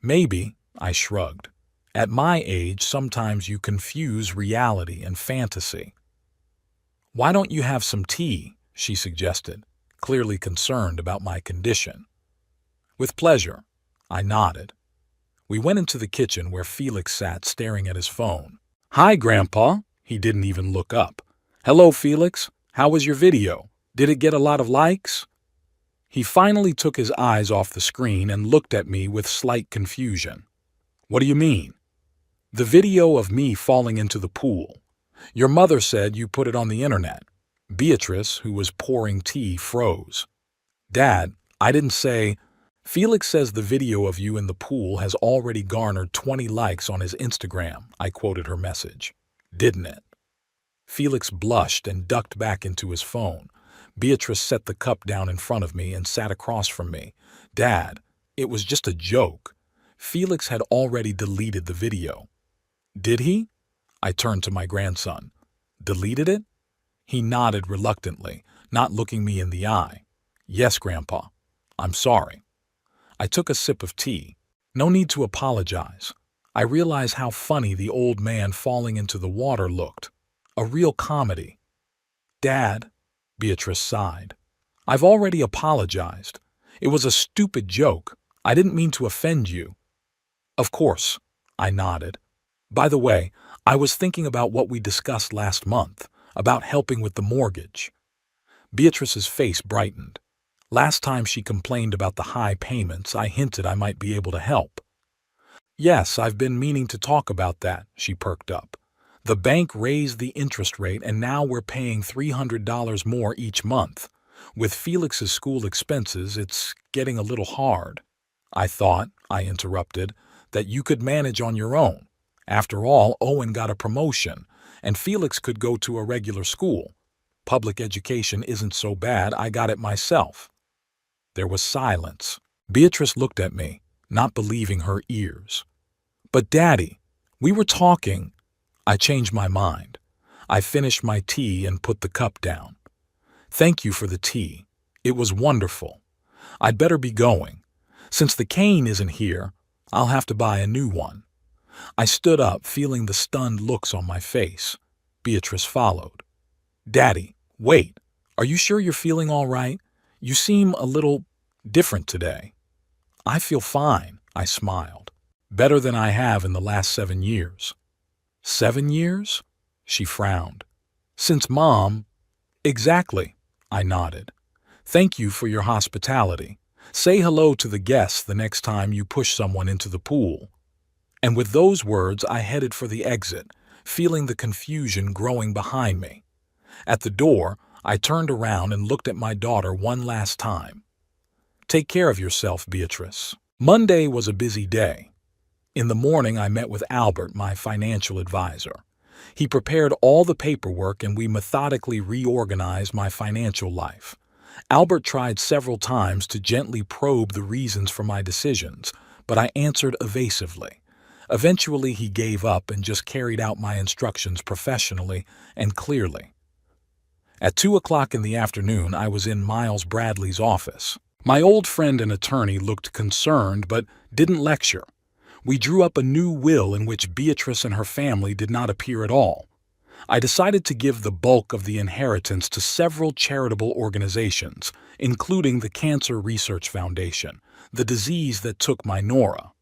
Maybe, I shrugged. At my age, sometimes you confuse reality and fantasy. Why don't you have some tea? She suggested, clearly concerned about my condition. With pleasure, I nodded. We went into the kitchen where Felix sat staring at his phone. Hi, Grandpa. He didn't even look up. Hello, Felix. How was your video? Did it get a lot of likes? He finally took his eyes off the screen and looked at me with slight confusion. What do you mean? The video of me falling into the pool. Your mother said you put it on the internet. Beatrice, who was pouring tea, froze. Dad, I didn't say... Felix says the video of you in the pool has already garnered 20 likes on his Instagram, I quoted her message. Didn't it? Felix blushed and ducked back into his phone. Beatrice set the cup down in front of me and sat across from me. Dad, it was just a joke. Felix had already deleted the video. Did he? I turned to my grandson. Deleted it? He nodded reluctantly, not looking me in the eye. Yes, Grandpa. I'm sorry. I took a sip of tea. No need to apologize. I realized how funny the old man falling into the water looked. A real comedy. Dad, Beatrice sighed. I've already apologized. It was a stupid joke. I didn't mean to offend you. Of course, I nodded. By the way, I was thinking about what we discussed last month, about helping with the mortgage. Beatrice's face brightened. Last time she complained about the high payments, I hinted I might be able to help. Yes, I've been meaning to talk about that, she perked up. The bank raised the interest rate and now we're paying $300 more each month. With Felix's school expenses, it's getting a little hard. I thought, I interrupted, that you could manage on your own. After all, Owen got a promotion, and Felix could go to a regular school. Public education isn't so bad, I got it myself. There was silence. Beatrice looked at me, not believing her ears. But Daddy, we were talking. I changed my mind. I finished my tea and put the cup down. Thank you for the tea. It was wonderful. I'd better be going. Since the cane isn't here, I'll have to buy a new one. I stood up, feeling the stunned looks on my face. Beatrice followed. Daddy, wait. Are you sure you're feeling all right? You seem a little different today. I feel fine, I smiled. Better than I have in the last 7 years. 7 years? She frowned. Since Mom... Exactly, I nodded. Thank you for your hospitality. Say hello to the guests the next time you push someone into the pool. And with those words, I headed for the exit, feeling the confusion growing behind me. At the door, I turned around and looked at my daughter one last time. Take care of yourself, Beatrice. Monday was a busy day. In the morning, I met with Albert, my financial advisor. He prepared all the paperwork and we methodically reorganized my financial life. Albert tried several times to gently probe the reasons for my decisions, but I answered evasively. Eventually, he gave up and just carried out my instructions professionally and clearly. At 2 o'clock in the afternoon, I was in Miles Bradley's office. My old friend and attorney looked concerned but didn't lecture. We drew up a new will in which Beatrice and her family did not appear at all. I decided to give the bulk of the inheritance to several charitable organizations, including the Cancer Research Foundation, the disease that took my Nora.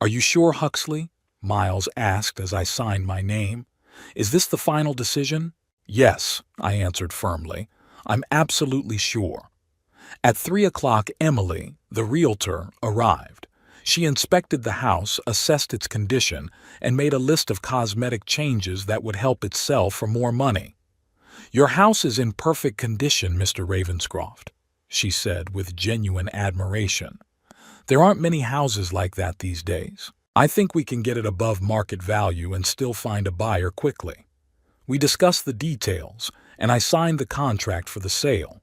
Are you sure, Huxley? Miles asked as I signed my name. Is this the final decision? Yes, I answered firmly. I'm absolutely sure. At 3 o'clock, Emily, the realtor, arrived. She inspected the house, assessed its condition, and made a list of cosmetic changes that would help it sell for more money. Your house is in perfect condition, Mr. Ravenscroft, she said with genuine admiration. There aren't many houses like that these days. I think we can get it above market value and still find a buyer quickly. We discussed the details, and I signed the contract for the sale.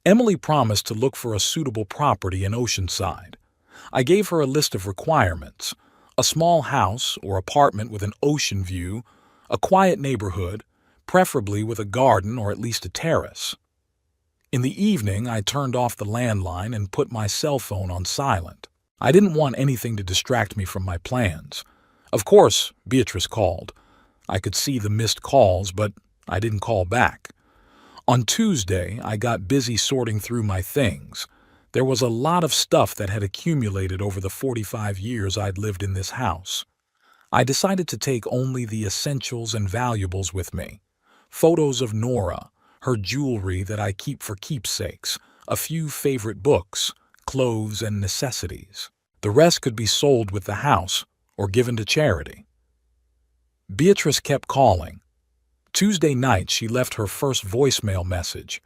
Emily promised to look for a suitable property in Oceanside. I gave her a list of requirements: a small house or apartment with an ocean view, a quiet neighborhood, preferably with a garden or at least a terrace. In the evening, I turned off the landline and put my cell phone on silent. I didn't want anything to distract me from my plans. Of course, Beatrice called. I could see the missed calls, but I didn't call back. On Tuesday, I got busy sorting through my things. There was a lot of stuff that had accumulated over the 45 years I'd lived in this house. I decided to take only the essentials and valuables with me. Photos of Nora, her jewelry that I keep for keepsakes, a few favorite books, clothes, and necessities. The rest could be sold with the house or given to charity. Beatrice kept calling. Tuesday night, she left her first voicemail message.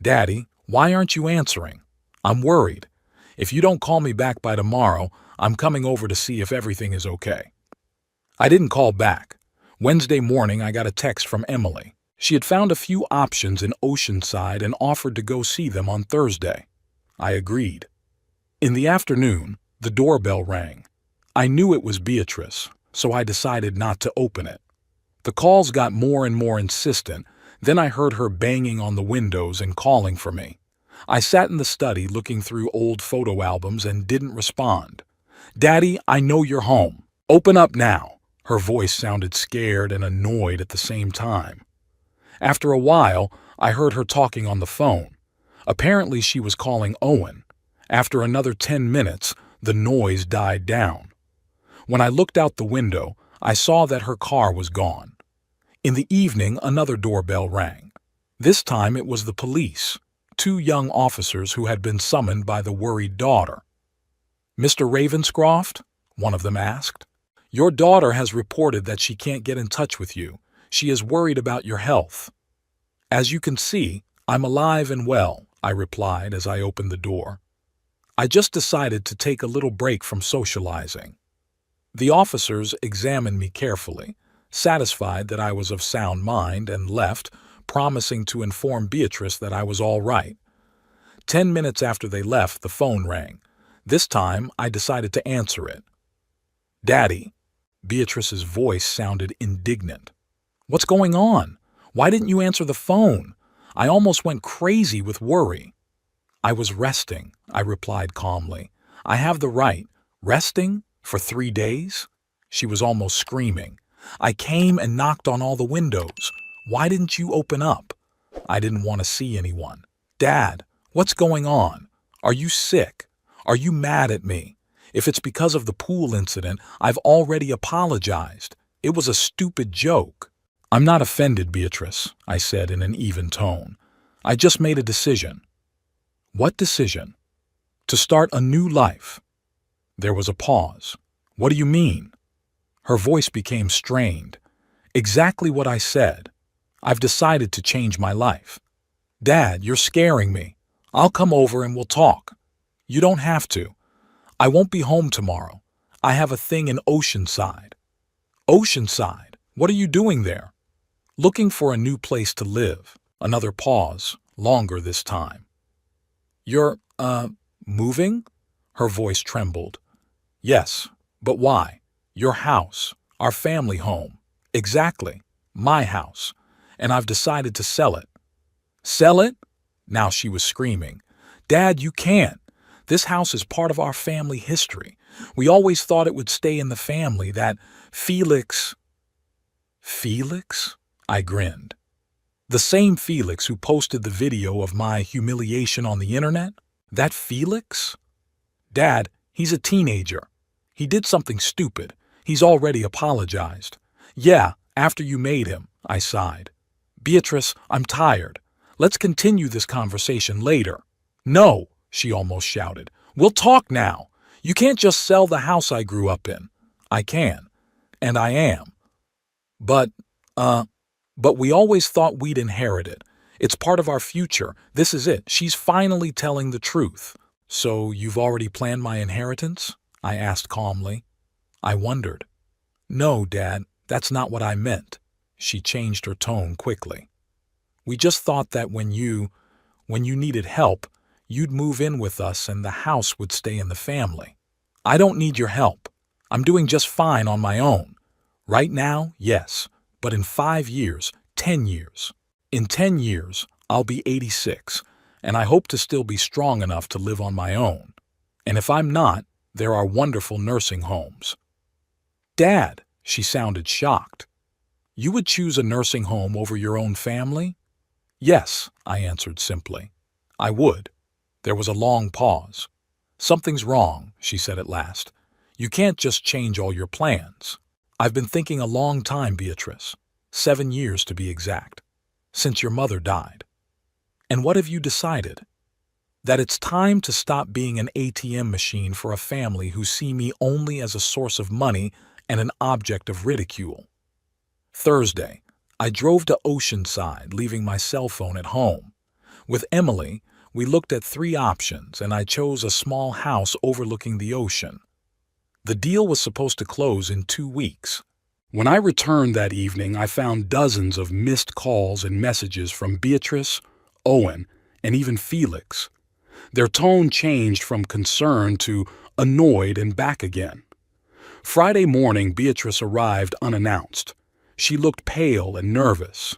"Daddy, why aren't you answering? I'm worried. If you don't call me back by tomorrow, I'm coming over to see if everything is okay." I didn't call back. Wednesday morning, I got a text from Emily. She had found a few options in Oceanside and offered to go see them on Thursday. I agreed. In the afternoon, the doorbell rang. I knew it was Beatrice, so I decided not to open it. The calls got more and more insistent. Then I heard her banging on the windows and calling for me. I sat in the study looking through old photo albums and didn't respond. "Daddy, I know you're home. Open up now." Her voice sounded scared and annoyed at the same time. After a while, I heard her talking on the phone. Apparently, she was calling Owen. After another 10 minutes, the noise died down. When I looked out the window, I saw that her car was gone. In the evening, another doorbell rang. This time it was the police, 2 young officers who had been summoned by the worried daughter. "Mr. Ravenscroft?" one of them asked. "Your daughter has reported that she can't get in touch with you. She is worried about your health." "As you can see, I'm alive and well," I replied as I opened the door. "I just decided to take a little break from socializing." The officers examined me carefully, satisfied that I was of sound mind, and left, promising to inform Beatrice that I was all right. 10 minutes after they left, the phone rang. This time, I decided to answer it. "Daddy." Beatrice's voice sounded indignant. "What's going on? Why didn't you answer the phone? I almost went crazy with worry." "I was resting," I replied calmly. "I have the right. Resting? For 3 days?" She was almost screaming. "I came and knocked on all the windows. Why didn't you open up?" I didn't want to see anyone. "Dad, what's going on? Are you sick? Are you mad at me? If it's because of the pool incident, I've already apologized. It was a stupid joke." "I'm not offended, Beatrice," I said in an even tone. "I just made a decision." "What decision?" "To start a new life." There was a pause. "What do you mean?" Her voice became strained. "Exactly what I said. I've decided to change my life." "Dad, you're scaring me. I'll come over and we'll talk." "You don't have to. I won't be home tomorrow. I have a thing in Oceanside." "Oceanside? What are you doing there?" "Looking for a new place to live." Another pause, longer this time. "You're, moving?" Her voice trembled. "Yes, but why?" "Your house, our family home." "Exactly, my house, and I've decided to sell it." "Sell it?" Now she was screaming. "Dad, you can't. This house is part of our family history. We always thought it would stay in the family, that Felix—" "Felix?" I grinned. "The same Felix who posted the video of my humiliation on the internet? That Felix?" "Dad, he's a teenager. He did something stupid. He's already apologized." "Yeah, after you made him," I sighed. "Beatrice, I'm tired. Let's continue this conversation later." "No," she almost shouted. "We'll talk now. You can't just sell the house I grew up in." "I can. And I am. But we always thought we'd inherit it. It's part of our future. This is it. She's finally telling the truth." "So you've already planned my inheritance?" I asked calmly. I wondered. "No, Dad, that's not what I meant." She changed her tone quickly. "We just thought that when you When you needed help, you'd move in with us and the house would stay in the family. I don't need your help. I'm doing just fine on my own. Right now, yes, but in 5 years, 10 years. In 10 years, I'll be 86, and I hope to still be strong enough to live on my own. And if I'm not, there are wonderful nursing homes. Dad, she sounded shocked. You would choose a nursing home over your own family? Yes, I answered simply. I would. There was a long pause. Something's wrong, she said at last. You can't just change all your plans. I've been thinking a long time, Beatrice. 7 years to be exact. Since your mother died. And what have you decided? That it's time to stop being an ATM machine for a family who see me only as a source of money and an object of ridicule. Thursday, I drove to Oceanside, leaving my cell phone at home. With Emily, we looked at 3 options, and I chose a small house overlooking the ocean. The deal was supposed to close in 2 weeks. When I returned that evening, I found dozens of missed calls and messages from Beatrice, Owen, and even Felix. Their tone changed from concern to annoyed and back again. Friday morning, Beatrice arrived unannounced. She looked pale and nervous.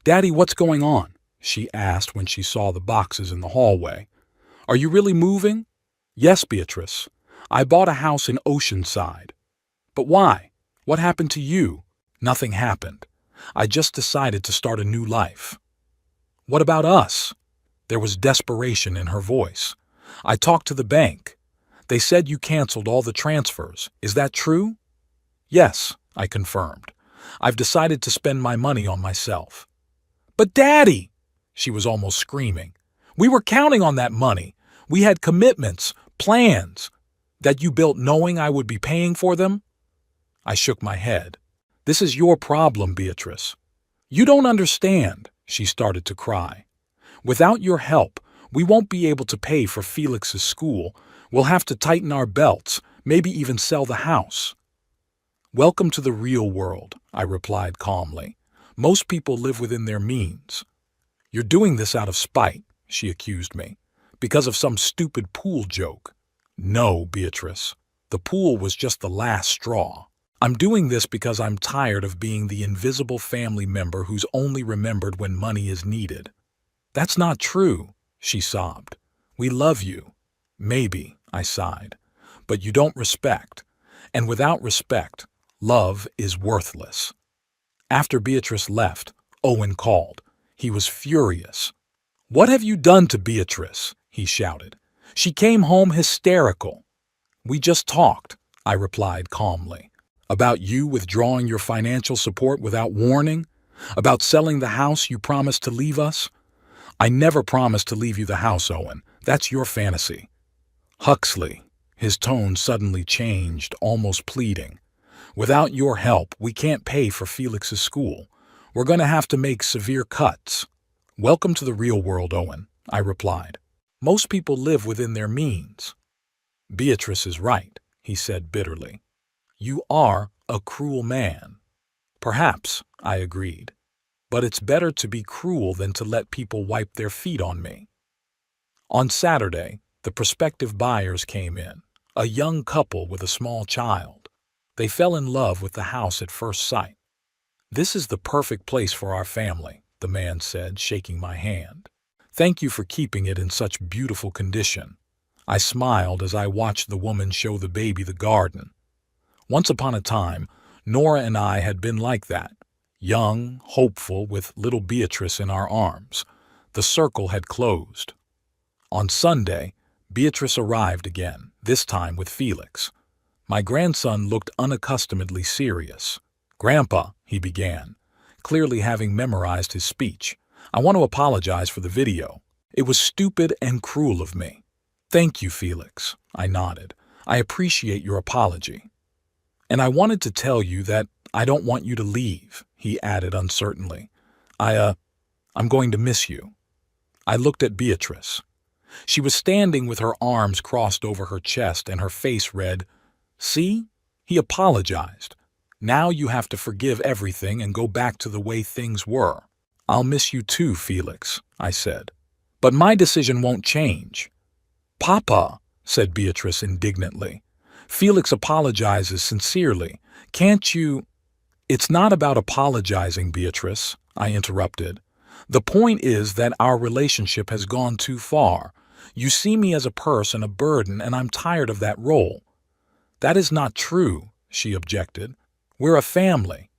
"Daddy, what's going on?" she asked when she saw the boxes in the hallway. "Are you really moving?" "Yes, Beatrice. I bought a house in Oceanside." "But why? What happened to you?" "Nothing happened. I just decided to start a new life." "What about us?" There was desperation in her voice. "I talked to the bank. They said you canceled all the transfers. Is that true?" "Yes," I confirmed. "I've decided to spend my money on myself." "But Daddy!" She was almost screaming. "We were counting on that money. We had commitments, plans, that you built knowing I would be paying for them." I shook my head. "This is your problem, Beatrice." "You don't understand," she started to cry. "Without your help, we won't be able to pay for Felix's school. We'll have to tighten our belts, maybe even sell the house." "Welcome to the real world," I replied calmly. "Most people live within their means." "You're doing this out of spite," she accused me, "because of some stupid pool joke." "No, Beatrice. The pool was just the last straw. I'm doing this because I'm tired of being the invisible family member who's only remembered when money is needed." "That's not true," she sobbed. "We love you." "Maybe," I sighed. "But you don't respect. And without respect, love is worthless." After Beatrice left, Owen called. He was furious. "What have you done to Beatrice?" he shouted. "She came home hysterical." "We just talked," I replied calmly. "About you withdrawing your financial support without warning? About selling the house you promised to leave us?" "I never promised to leave you the house, Owen. That's your fantasy." "Huxley," his tone suddenly changed, almost pleading. "Without your help, we can't pay for Felix's school. We're going to have to make severe cuts." "Welcome to the real world, Owen," I replied. "Most people live within their means." "Beatrice is right," he said bitterly. "You are a cruel man." "Perhaps," I agreed. "But it's better to be cruel than to let people wipe their feet on me." On Saturday, the prospective buyers came in, a young couple with a small child. They fell in love with the house at first sight. "This is the perfect place for our family," the man said, shaking my hand. "Thank you for keeping it in such beautiful condition." I smiled as I watched the woman show the baby the garden. Once upon a time, Nora and I had been like that, young, hopeful, with little Beatrice in our arms. The circle had closed. On Sunday, Beatrice arrived again, this time with Felix. My grandson looked unaccustomedly serious. "Grandpa," he began, clearly having memorized his speech, "I want to apologize for the video. It was stupid and cruel of me." "Thank you, Felix," I nodded. "I appreciate your apology." "And I wanted to tell you that I don't want you to leave," he added uncertainly. I'm going to miss you." I looked at Beatrice. She was standing with her arms crossed over her chest and her face read, "See? He apologized. Now you have to forgive everything and go back to the way things were." "I'll miss you too, Felix," I said. But my decision won't change. Papa, said Beatrice indignantly. Felix apologizes sincerely. Can't you— It's not about apologizing, Beatrice, I interrupted. The point is that our relationship has gone too far. You see me as a person, a burden, and I'm tired of that role. That is not true, she objected. We're a family.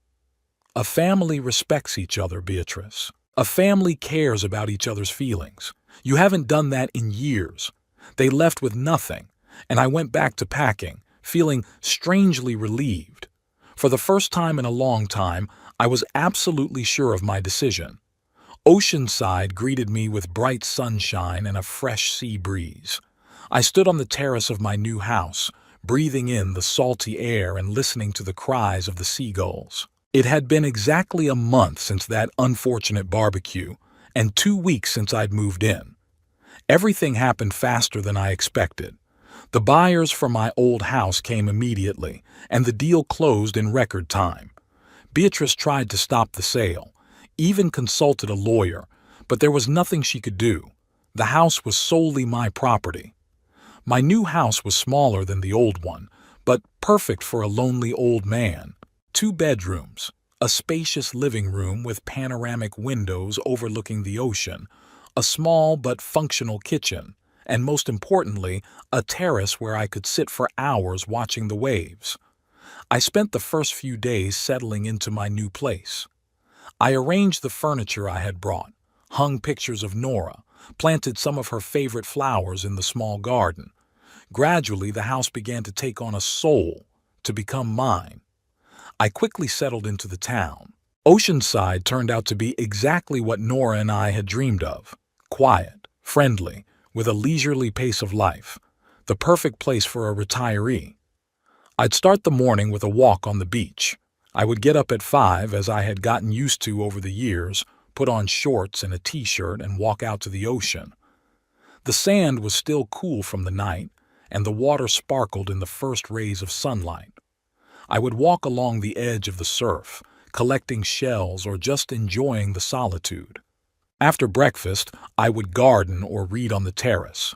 A family respects each other, Beatrice. A family cares about each other's feelings. You haven't done that in years. They left with nothing, and I went back to packing, feeling strangely relieved. For the first time in a long time, I was absolutely sure of my decision. Oceanside greeted me with bright sunshine and a fresh sea breeze. I stood on the terrace of my new house, breathing in the salty air and listening to the cries of the seagulls. It had been exactly a month since that unfortunate barbecue, and 2 weeks since I'd moved in. Everything happened faster than I expected. The buyers for my old house came immediately, and the deal closed in record time. Beatrice tried to stop the sale, even consulted a lawyer, but there was nothing she could do. The house was solely my property. My new house was smaller than the old one, but perfect for a lonely old man. 2 bedrooms, a spacious living room with panoramic windows overlooking the ocean, a small but functional kitchen, and most importantly, a terrace where I could sit for hours watching the waves. I spent the first few days settling into my new place. I arranged the furniture I had brought, hung pictures of Nora, planted some of her favorite flowers in the small garden. Gradually, the house began to take on a soul, to become mine. I quickly settled into the town. Oceanside turned out to be exactly what Nora and I had dreamed of. Quiet, friendly, with a leisurely pace of life. The perfect place for a retiree. I'd start the morning with a walk on the beach. I would get up at 5, as I had gotten used to over the years, put on shorts and a t-shirt and walk out to the ocean. The sand was still cool from the night, and the water sparkled in the first rays of sunlight. I would walk along the edge of the surf, collecting shells or just enjoying the solitude. After breakfast, I would garden or read on the terrace.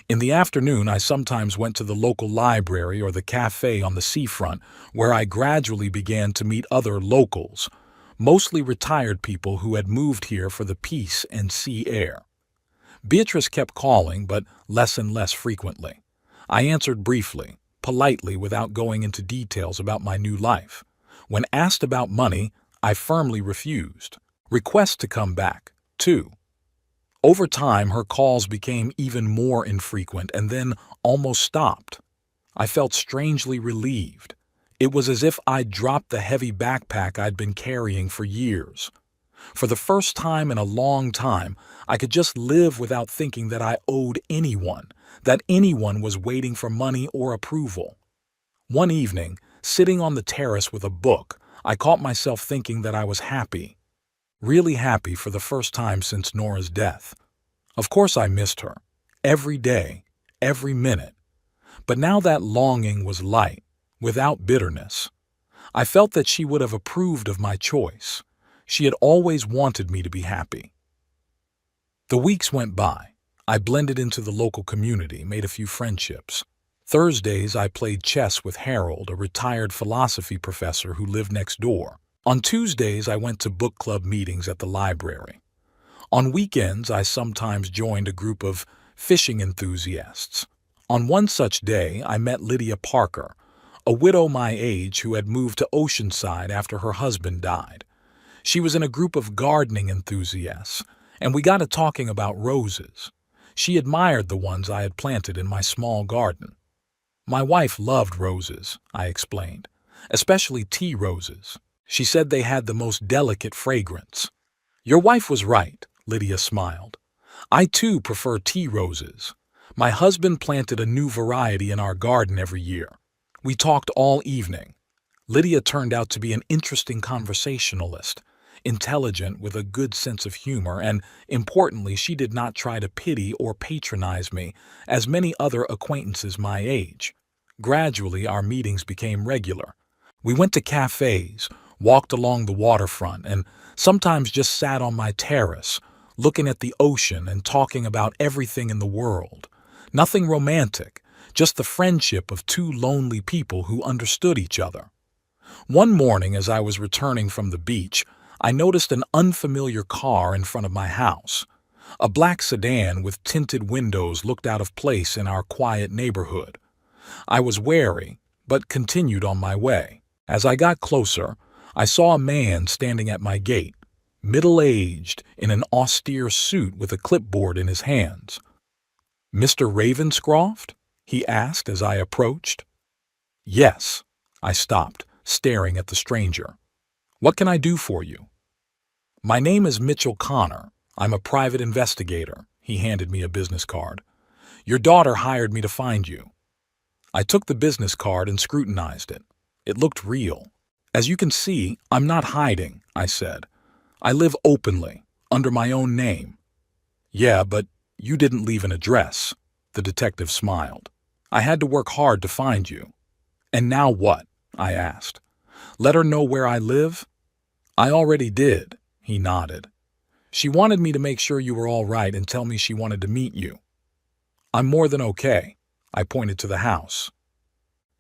In the afternoon, I sometimes went to the local library or the cafe on the seafront, where I gradually began to meet other locals, mostly retired people who had moved here for the peace and sea air. Beatrice kept calling, but less and less frequently. I answered briefly, politely, without going into details about my new life. When asked about money, I firmly refused. Requests to come back, too. Over time, her calls became even more infrequent and then almost stopped. I felt strangely relieved. It was as if I'd dropped the heavy backpack I'd been carrying for years. For the first time in a long time, I could just live without thinking that I owed anyone, that anyone was waiting for money or approval. One evening, sitting on the terrace with a book, I caught myself thinking that I was happy. Really happy for the first time since Nora's death. Of course I missed her. Every day, every minute. But now that longing was light, without bitterness. I felt that she would have approved of my choice. She had always wanted me to be happy. The weeks went by. I blended into the local community, made a few friendships. Thursdays, I played chess with Harold, a retired philosophy professor who lived next door. On Tuesdays, I went to book club meetings at the library. On weekends, I sometimes joined a group of fishing enthusiasts. On one such day, I met Lydia Parker, a widow my age who had moved to Oceanside after her husband died. She was in a group of gardening enthusiasts, and we got to talking about roses. She admired the ones I had planted in my small garden. My wife loved roses, I explained, especially tea roses. She said they had the most delicate fragrance. Your wife was right, Lydia smiled. I too prefer tea roses. My husband planted a new variety in our garden every year. We talked all evening. Lydia turned out to be an interesting conversationalist, intelligent with a good sense of humor, and, importantly, she did not try to pity or patronize me, as many other acquaintances my age. Gradually, our meetings became regular. We went to cafes, walked along the waterfront, and sometimes just sat on my terrace, looking at the ocean and talking about everything in the world. Nothing romantic, just the friendship of two lonely people who understood each other. One morning, as I was returning from the beach, I noticed an unfamiliar car in front of my house. A black sedan with tinted windows looked out of place in our quiet neighborhood. I was wary, but continued on my way. As I got closer, I saw a man standing at my gate, middle-aged, in an austere suit with a clipboard in his hands. "Mr. Ravenscroft?" he asked as I approached. "Yes." I stopped, staring at the stranger. "What can I do for you?" "My name is Mitchell Connor. I'm a private investigator." He handed me a business card. "Your daughter hired me to find you." I took the business card and scrutinized it. It looked real. "As you can see, I'm not hiding," I said. "I live openly, under my own name." "Yeah, but you didn't leave an address." The detective smiled. "I had to work hard to find you." "And now what?" I asked. "Let her know where I live?" "I already did," he nodded. "She wanted me to make sure you were all right and tell me she wanted to meet you." "I'm more than okay." I pointed to the house.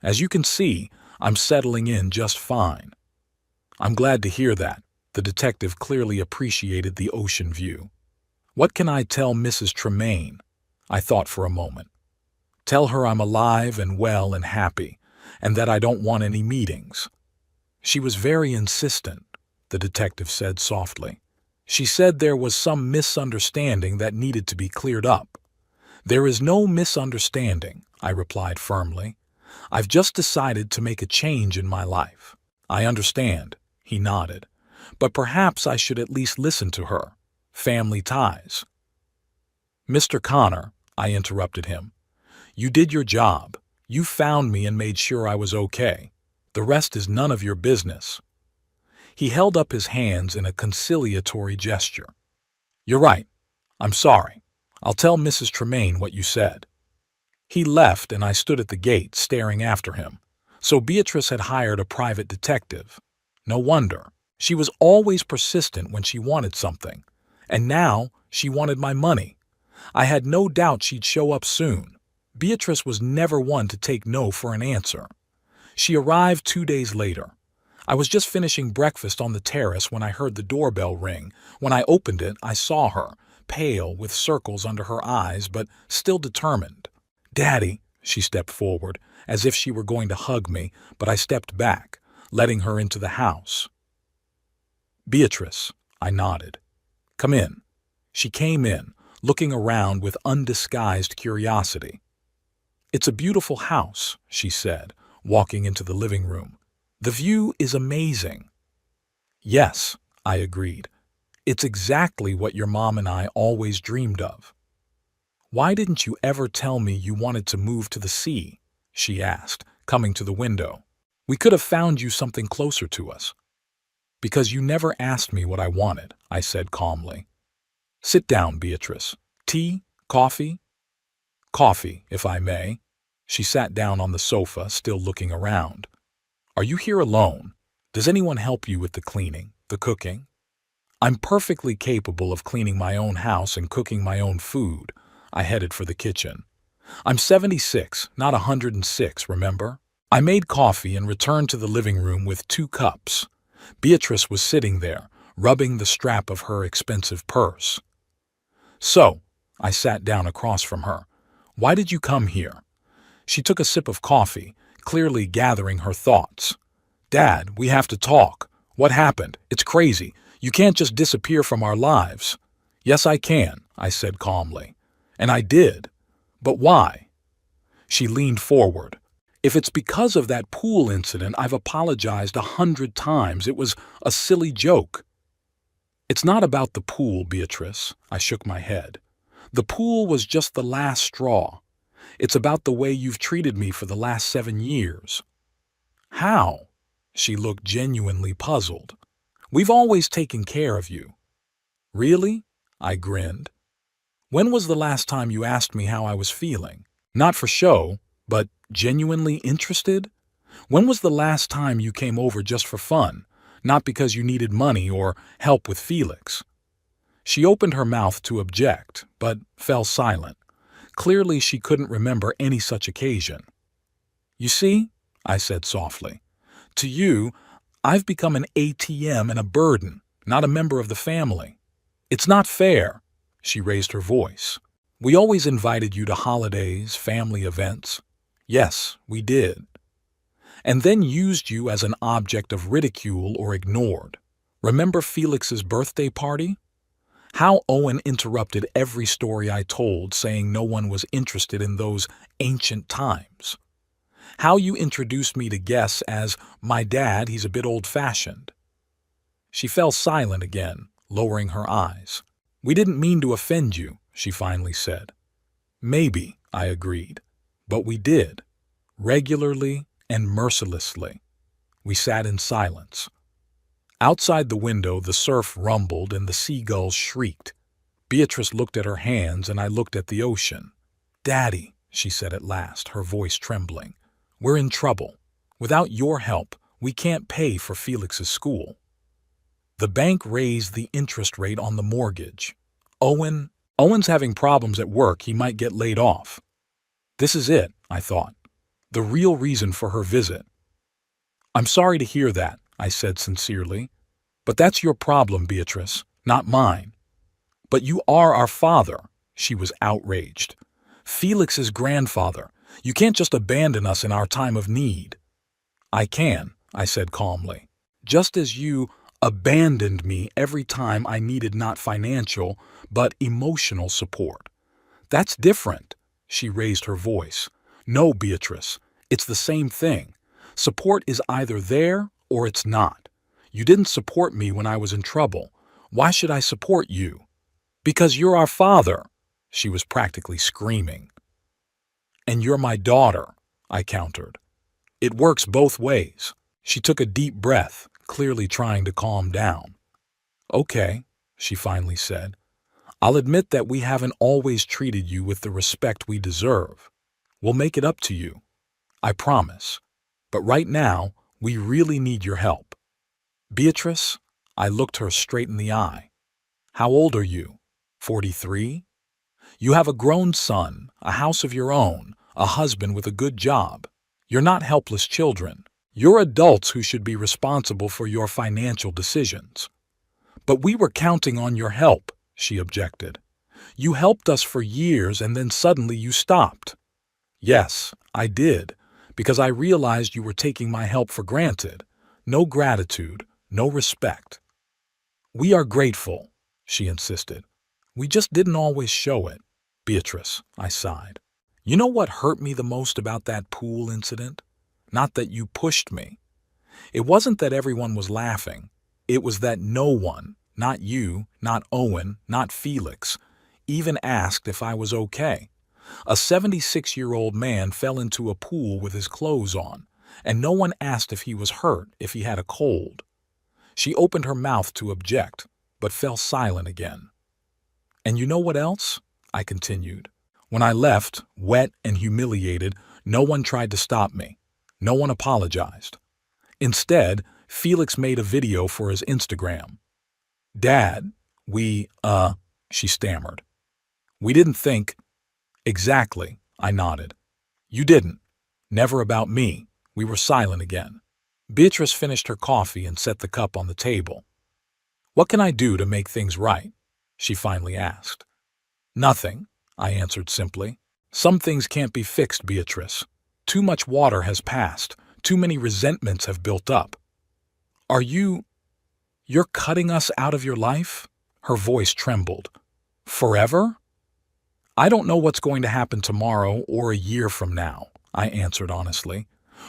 "As you can see, I'm settling in just fine." "I'm glad to hear that." The detective clearly appreciated the ocean view. "What can I tell Mrs. Tremaine?" I thought for a moment. "Tell her I'm alive and well and happy, and that I don't want any meetings." "She was very insistent," the detective said softly. "She said there was some misunderstanding that needed to be cleared up." "There is no misunderstanding," I replied firmly. "I've just decided to make a change in my life." "I understand," he nodded. "But perhaps I should at least listen to her. Family ties." "Mr. Connor," I interrupted him, "you did your job. You found me and made sure I was okay. The rest is none of your business." He held up his hands in a conciliatory gesture. "You're right. I'm sorry. I'll tell Mrs. Tremaine what you said." He left, and I stood at the gate, staring after him. So Beatrice had hired a private detective. No wonder. She was always persistent when she wanted something. And now she wanted my money. I had no doubt she'd show up soon. Beatrice was never one to take no for an answer. She arrived 2 days later. I was just finishing breakfast on the terrace when I heard the doorbell ring. When I opened it, I saw her, pale, with circles under her eyes, but still determined. "Daddy," she stepped forward, as if she were going to hug me, but I stepped back, letting her into the house. "Beatrice," I nodded. "Come in." She came in, looking around with undisguised curiosity. "It's a beautiful house," she said, walking into the living room. "The view is amazing." "Yes," I agreed. "It's exactly what your mom and I always dreamed of." "Why didn't you ever tell me you wanted to move to the sea?" she asked, coming to the window. "We could have found you something closer to us." "Because you never asked me what I wanted," I said calmly. "Sit down, Beatrice. Tea? Coffee?" "Coffee, if I may." She sat down on the sofa, still looking around. "Are you here alone? Does anyone help you with the cleaning, the cooking?" "I'm perfectly capable of cleaning my own house and cooking my own food." I headed for the kitchen. "I'm 76, not 106, remember?" I made coffee and returned to the living room with 2 cups. Beatrice was sitting there, rubbing the strap of her expensive purse. "So," I sat down across from her, "why did you come here?" She took a sip of coffee, clearly gathering her thoughts. "Dad, we have to talk. What happened? It's crazy. You can't just disappear from our lives." "Yes, I can," I said calmly. "And I did. But why?" She leaned forward. "If it's because of that pool incident, I've apologized 100 times. It was a silly joke." "It's not about the pool, Beatrice." I shook my head. "The pool was just the last straw. It's about the way you've treated me for the last 7 years." "How?" She looked genuinely puzzled. "We've always taken care of you." "Really?" I grinned. "When was the last time you asked me how I was feeling? Not for show, but genuinely interested? When was the last time you came over just for fun, not because you needed money or help with Felix?" She opened her mouth to object, but fell silent. Clearly, she couldn't remember any such occasion. "You see," I said softly, "to you, I've become an ATM and a burden, not a member of the family. It's not fair." She raised her voice. "We always invited you to holidays, family events." "Yes, we did." "And then used you as an object of ridicule or ignored. Remember Felix's birthday party? How Owen interrupted every story I told, saying no one was interested in those ancient times. How you introduced me to guests as, 'My dad, he's a bit old-fashioned.'" She fell silent again, lowering her eyes. "We didn't mean to offend you," she finally said. "Maybe," I agreed. "But we did. Regularly and mercilessly." We sat in silence. Outside the window, the surf rumbled and the seagulls shrieked. Beatrice looked at her hands and I looked at the ocean. "Daddy," she said at last, her voice trembling, "we're in trouble. Without your help, we can't pay for Felix's school. The bank raised the interest rate on the mortgage. Owen's having problems at work, he might get laid off." This is it, I thought. The real reason for her visit. "I'm sorry to hear that," I said sincerely. "But that's your problem, Beatrice, not mine." "But you are our father," she was outraged. "Felix's grandfather. You can't just abandon us in our time of need." "I can," I said calmly. "Just as you abandoned me every time I needed not financial, but emotional support. That's different." She raised her voice. "No, Beatrice, it's the same thing. Support is either there or it's not. You didn't support me when I was in trouble. Why should I support you?" "Because you're our father," she was practically screaming. "And you're my daughter," I countered. "It works both ways." She took a deep breath, clearly trying to calm down. "Okay," she finally said. "I'll admit that we haven't always treated you with the respect we deserve. We'll make it up to you. I promise. But right now, we really need your help." "Beatrice," I looked her straight in the eye. "How old are you? 43? You have a grown son, a house of your own, a husband with a good job. You're not helpless children. You're adults who should be responsible for your financial decisions." "But we were counting on your help," she objected. "You helped us for years and then suddenly you stopped." "Yes, I did, because I realized you were taking my help for granted. No gratitude, no respect." "We are grateful," she insisted. "We just didn't always show it." "Beatrice," I sighed. "You know what hurt me the most about that pool incident? Not that you pushed me. It wasn't that everyone was laughing. It was that no one, not you, not Owen, not Felix, even asked if I was okay. A 76-year-old man fell into a pool with his clothes on, and no one asked if he was hurt, if he had a cold." She opened her mouth to object, but fell silent again. "And you know what else?" I continued. "When I left, wet and humiliated, no one tried to stop me. No one apologized. Instead, Felix made a video for his Instagram. 'Dad, she stammered. "We didn't think—" "Exactly," I nodded. "You didn't. Never about me." We were silent again. Beatrice finished her coffee and set the cup on the table. "What can I do to make things right?" she finally asked. "Nothing," I answered simply. "Some things can't be fixed, Beatrice. Too much water has passed. Too many resentments have built up." You're cutting us out of your life?" Her voice trembled. "Forever?" "I don't know what's going to happen tomorrow or a year from now," I answered honestly.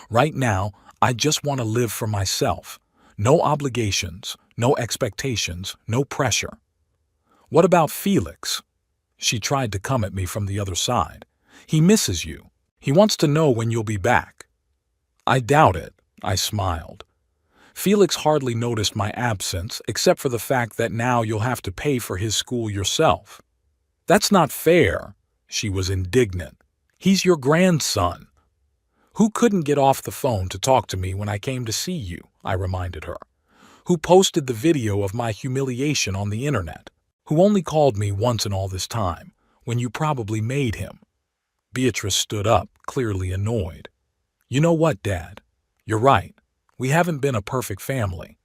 "Right now, I just want to live for myself. No obligations, no expectations, no pressure." "What about Felix?" She tried to come at me from the other side. "He misses you. He wants to know when you'll be back." "I doubt it," I smiled. "Felix hardly noticed my absence, except for the fact that now you'll have to pay for his school yourself." "That's not fair." She was indignant. "He's your grandson." "Who couldn't get off the phone to talk to me when I came to see you?" I reminded her. "Who posted the video of my humiliation on the internet? who only called me once in all this time, when you probably made him." Beatrice stood up, clearly annoyed. "You know what, Dad? You're right. We haven't been a perfect family.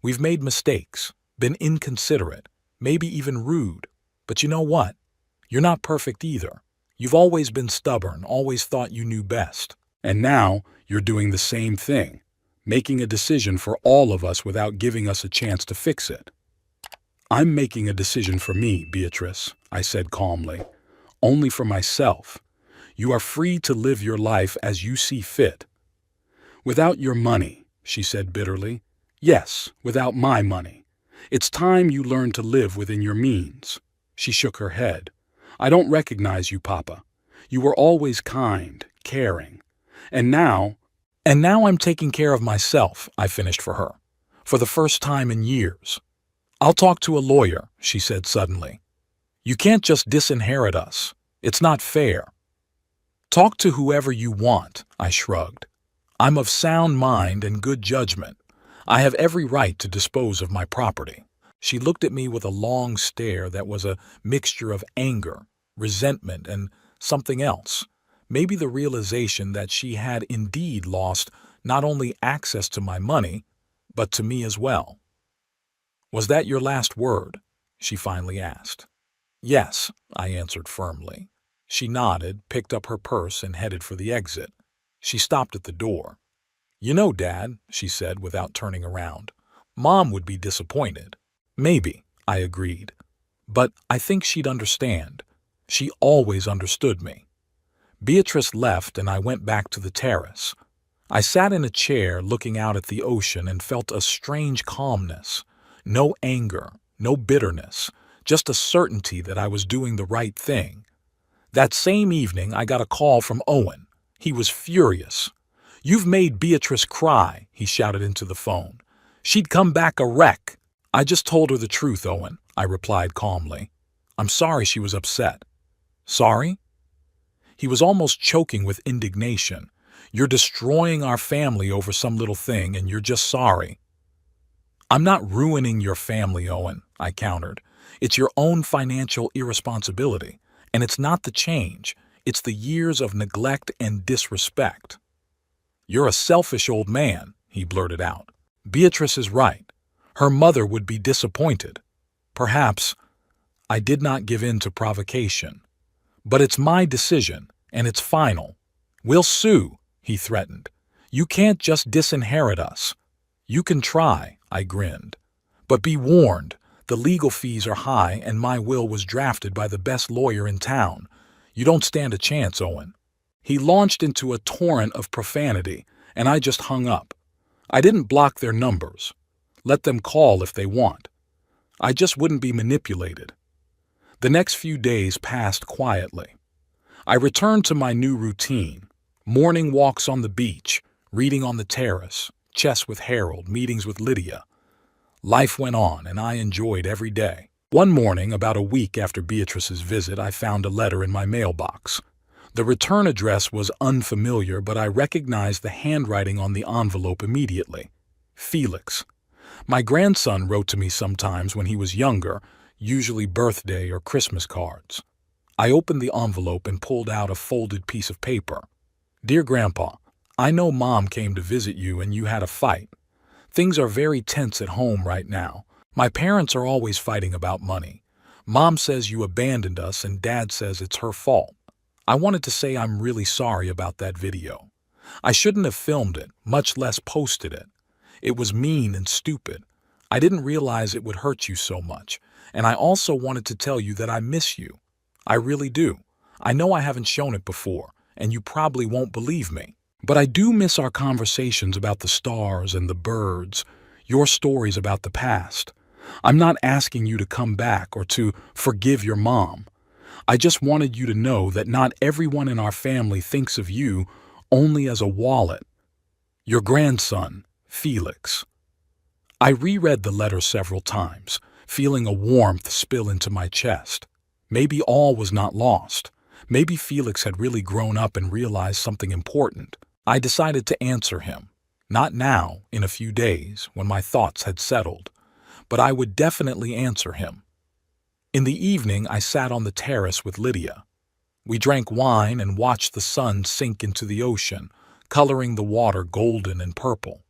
We've made mistakes, been inconsiderate, maybe even rude. But you know what? You're not perfect either. You've always been stubborn, always thought you knew best. And now you're doing the same thing, making a decision for all of us without giving us a chance to fix it." "I'm making a decision for me, Beatrice," I said calmly. "Only for myself. You are free to live your life as you see fit." "Without your money," she said bitterly. "Yes, without my money. It's time you learned to live within your means." She shook her head. "I don't recognize you, Papa. You were always kind, caring. And now I'm taking care of myself," I finished for her. "For the first time in years." "I'll talk to a lawyer," she said suddenly. "You can't just disinherit us. It's not fair." "Talk to whoever you want," I shrugged. "I'm of sound mind and good judgment. I have every right to dispose of my property." She looked at me with a long stare that was a mixture of anger, resentment, and something else. Maybe the realization that she had indeed lost not only access to my money, but to me as well. "Was that your last word?" she finally asked. "Yes," I answered firmly. She nodded, picked up her purse, and headed for the exit. She stopped at the door. "You know, Dad," she said without turning around, "Mom would be disappointed." "Maybe," I agreed. "But I think she'd understand. She always understood me." Beatrice left and I went back to the terrace. I sat in a chair looking out at the ocean and felt a strange calmness. No anger, no bitterness, just a certainty that I was doing the right thing. That same evening I got a call from Owen. He was furious. "You've made Beatrice cry," he shouted into the phone. "She'd come back a wreck." "I just told her the truth, Owen," I replied calmly. "I'm sorry she was upset." "Sorry?" He was almost choking with indignation. "You're destroying our family over some little thing, and you're just sorry." "I'm not ruining your family, Owen," I countered. "It's your own financial irresponsibility, and it's not the change. It's the years of neglect and disrespect." "You're a selfish old man," he blurted out. "Beatrice is right. Her mother would be disappointed." Perhaps I did not give in to provocation. "But it's my decision, and it's final. We'll sue," he threatened. "You can't just disinherit us." "You can try," I grinned. "But be warned, the legal fees are high and my will was drafted by the best lawyer in town. You don't stand a chance, Owen." He launched into a torrent of profanity, and I just hung up. I didn't block their numbers. Let them call if they want. I just wouldn't be manipulated. The next few days passed quietly. I returned to my new routine. Morning walks on the beach, reading on the terrace, chess with Harold, meetings with Lydia. Life went on, and I enjoyed every day. One morning, about a week after Beatrice's visit, I found a letter in my mailbox. The return address was unfamiliar, but I recognized the handwriting on the envelope immediately. Felix. My grandson wrote to me sometimes when he was younger, usually birthday or Christmas cards. I opened the envelope and pulled out a folded piece of paper. "Dear Grandpa, I know Mom came to visit you and you had a fight. Things are very tense at home right now. My parents are always fighting about money. Mom says you abandoned us and Dad says it's her fault. I wanted to say I'm really sorry about that video. I shouldn't have filmed it, much less posted it. It was mean and stupid. I didn't realize it would hurt you so much. And I also wanted to tell you that I miss you. I really do. I know I haven't shown it before, and you probably won't believe me. But I do miss our conversations about the stars and the birds, your stories about the past. I'm not asking you to come back or to forgive your mom. I just wanted you to know that not everyone in our family thinks of you only as a wallet. Your grandson, Felix." I reread the letter several times, feeling a warmth spill into my chest. Maybe all was not lost. Maybe Felix had really grown up and realized something important. I decided to answer him. Not now, in a few days, when my thoughts had settled. But I would definitely answer him. In the evening, I sat on the terrace with Lydia. We drank wine and watched the sun sink into the ocean, coloring the water golden and purple.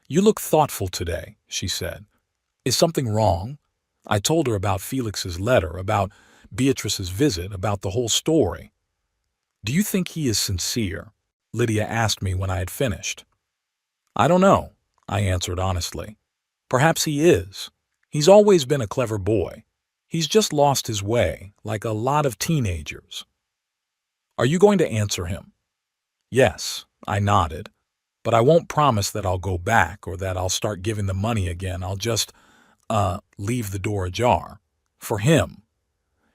"You look thoughtful today," she said. "Is something wrong?" I told her about Felix's letter, about Beatrice's visit, about the whole story. "Do you think he is sincere?" Lydia asked me when I had finished. "I don't know," I answered honestly. "Perhaps he is. He's always been a clever boy. He's just lost his way, like a lot of teenagers." "Are you going to answer him?" "Yes," I nodded. "But I won't promise that I'll go back or that I'll start giving the money again. I'll just, leave the door ajar. For him."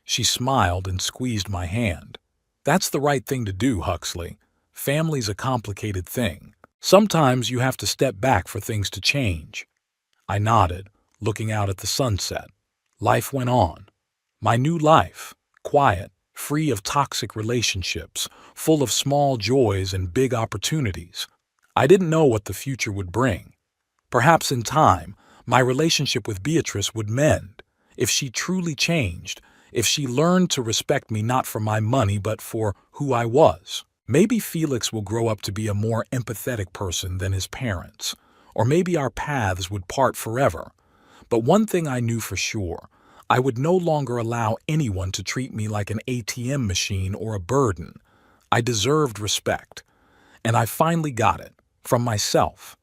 She smiled and squeezed my hand. "That's the right thing to do, Huxley. Family's a complicated thing. Sometimes you have to step back for things to change." I nodded, looking out at the sunset. Life went on. My new life, quiet, free of toxic relationships, full of small joys and big opportunities. I didn't know what the future would bring. Perhaps in time, my relationship with Beatrice would mend, if she truly changed, if she learned to respect me not for my money but for who I was. Maybe Felix will grow up to be a more empathetic person than his parents, or maybe our paths would part forever. But one thing I knew for sure, I would no longer allow anyone to treat me like an ATM machine or a burden. I deserved respect, and I finally got it, from myself.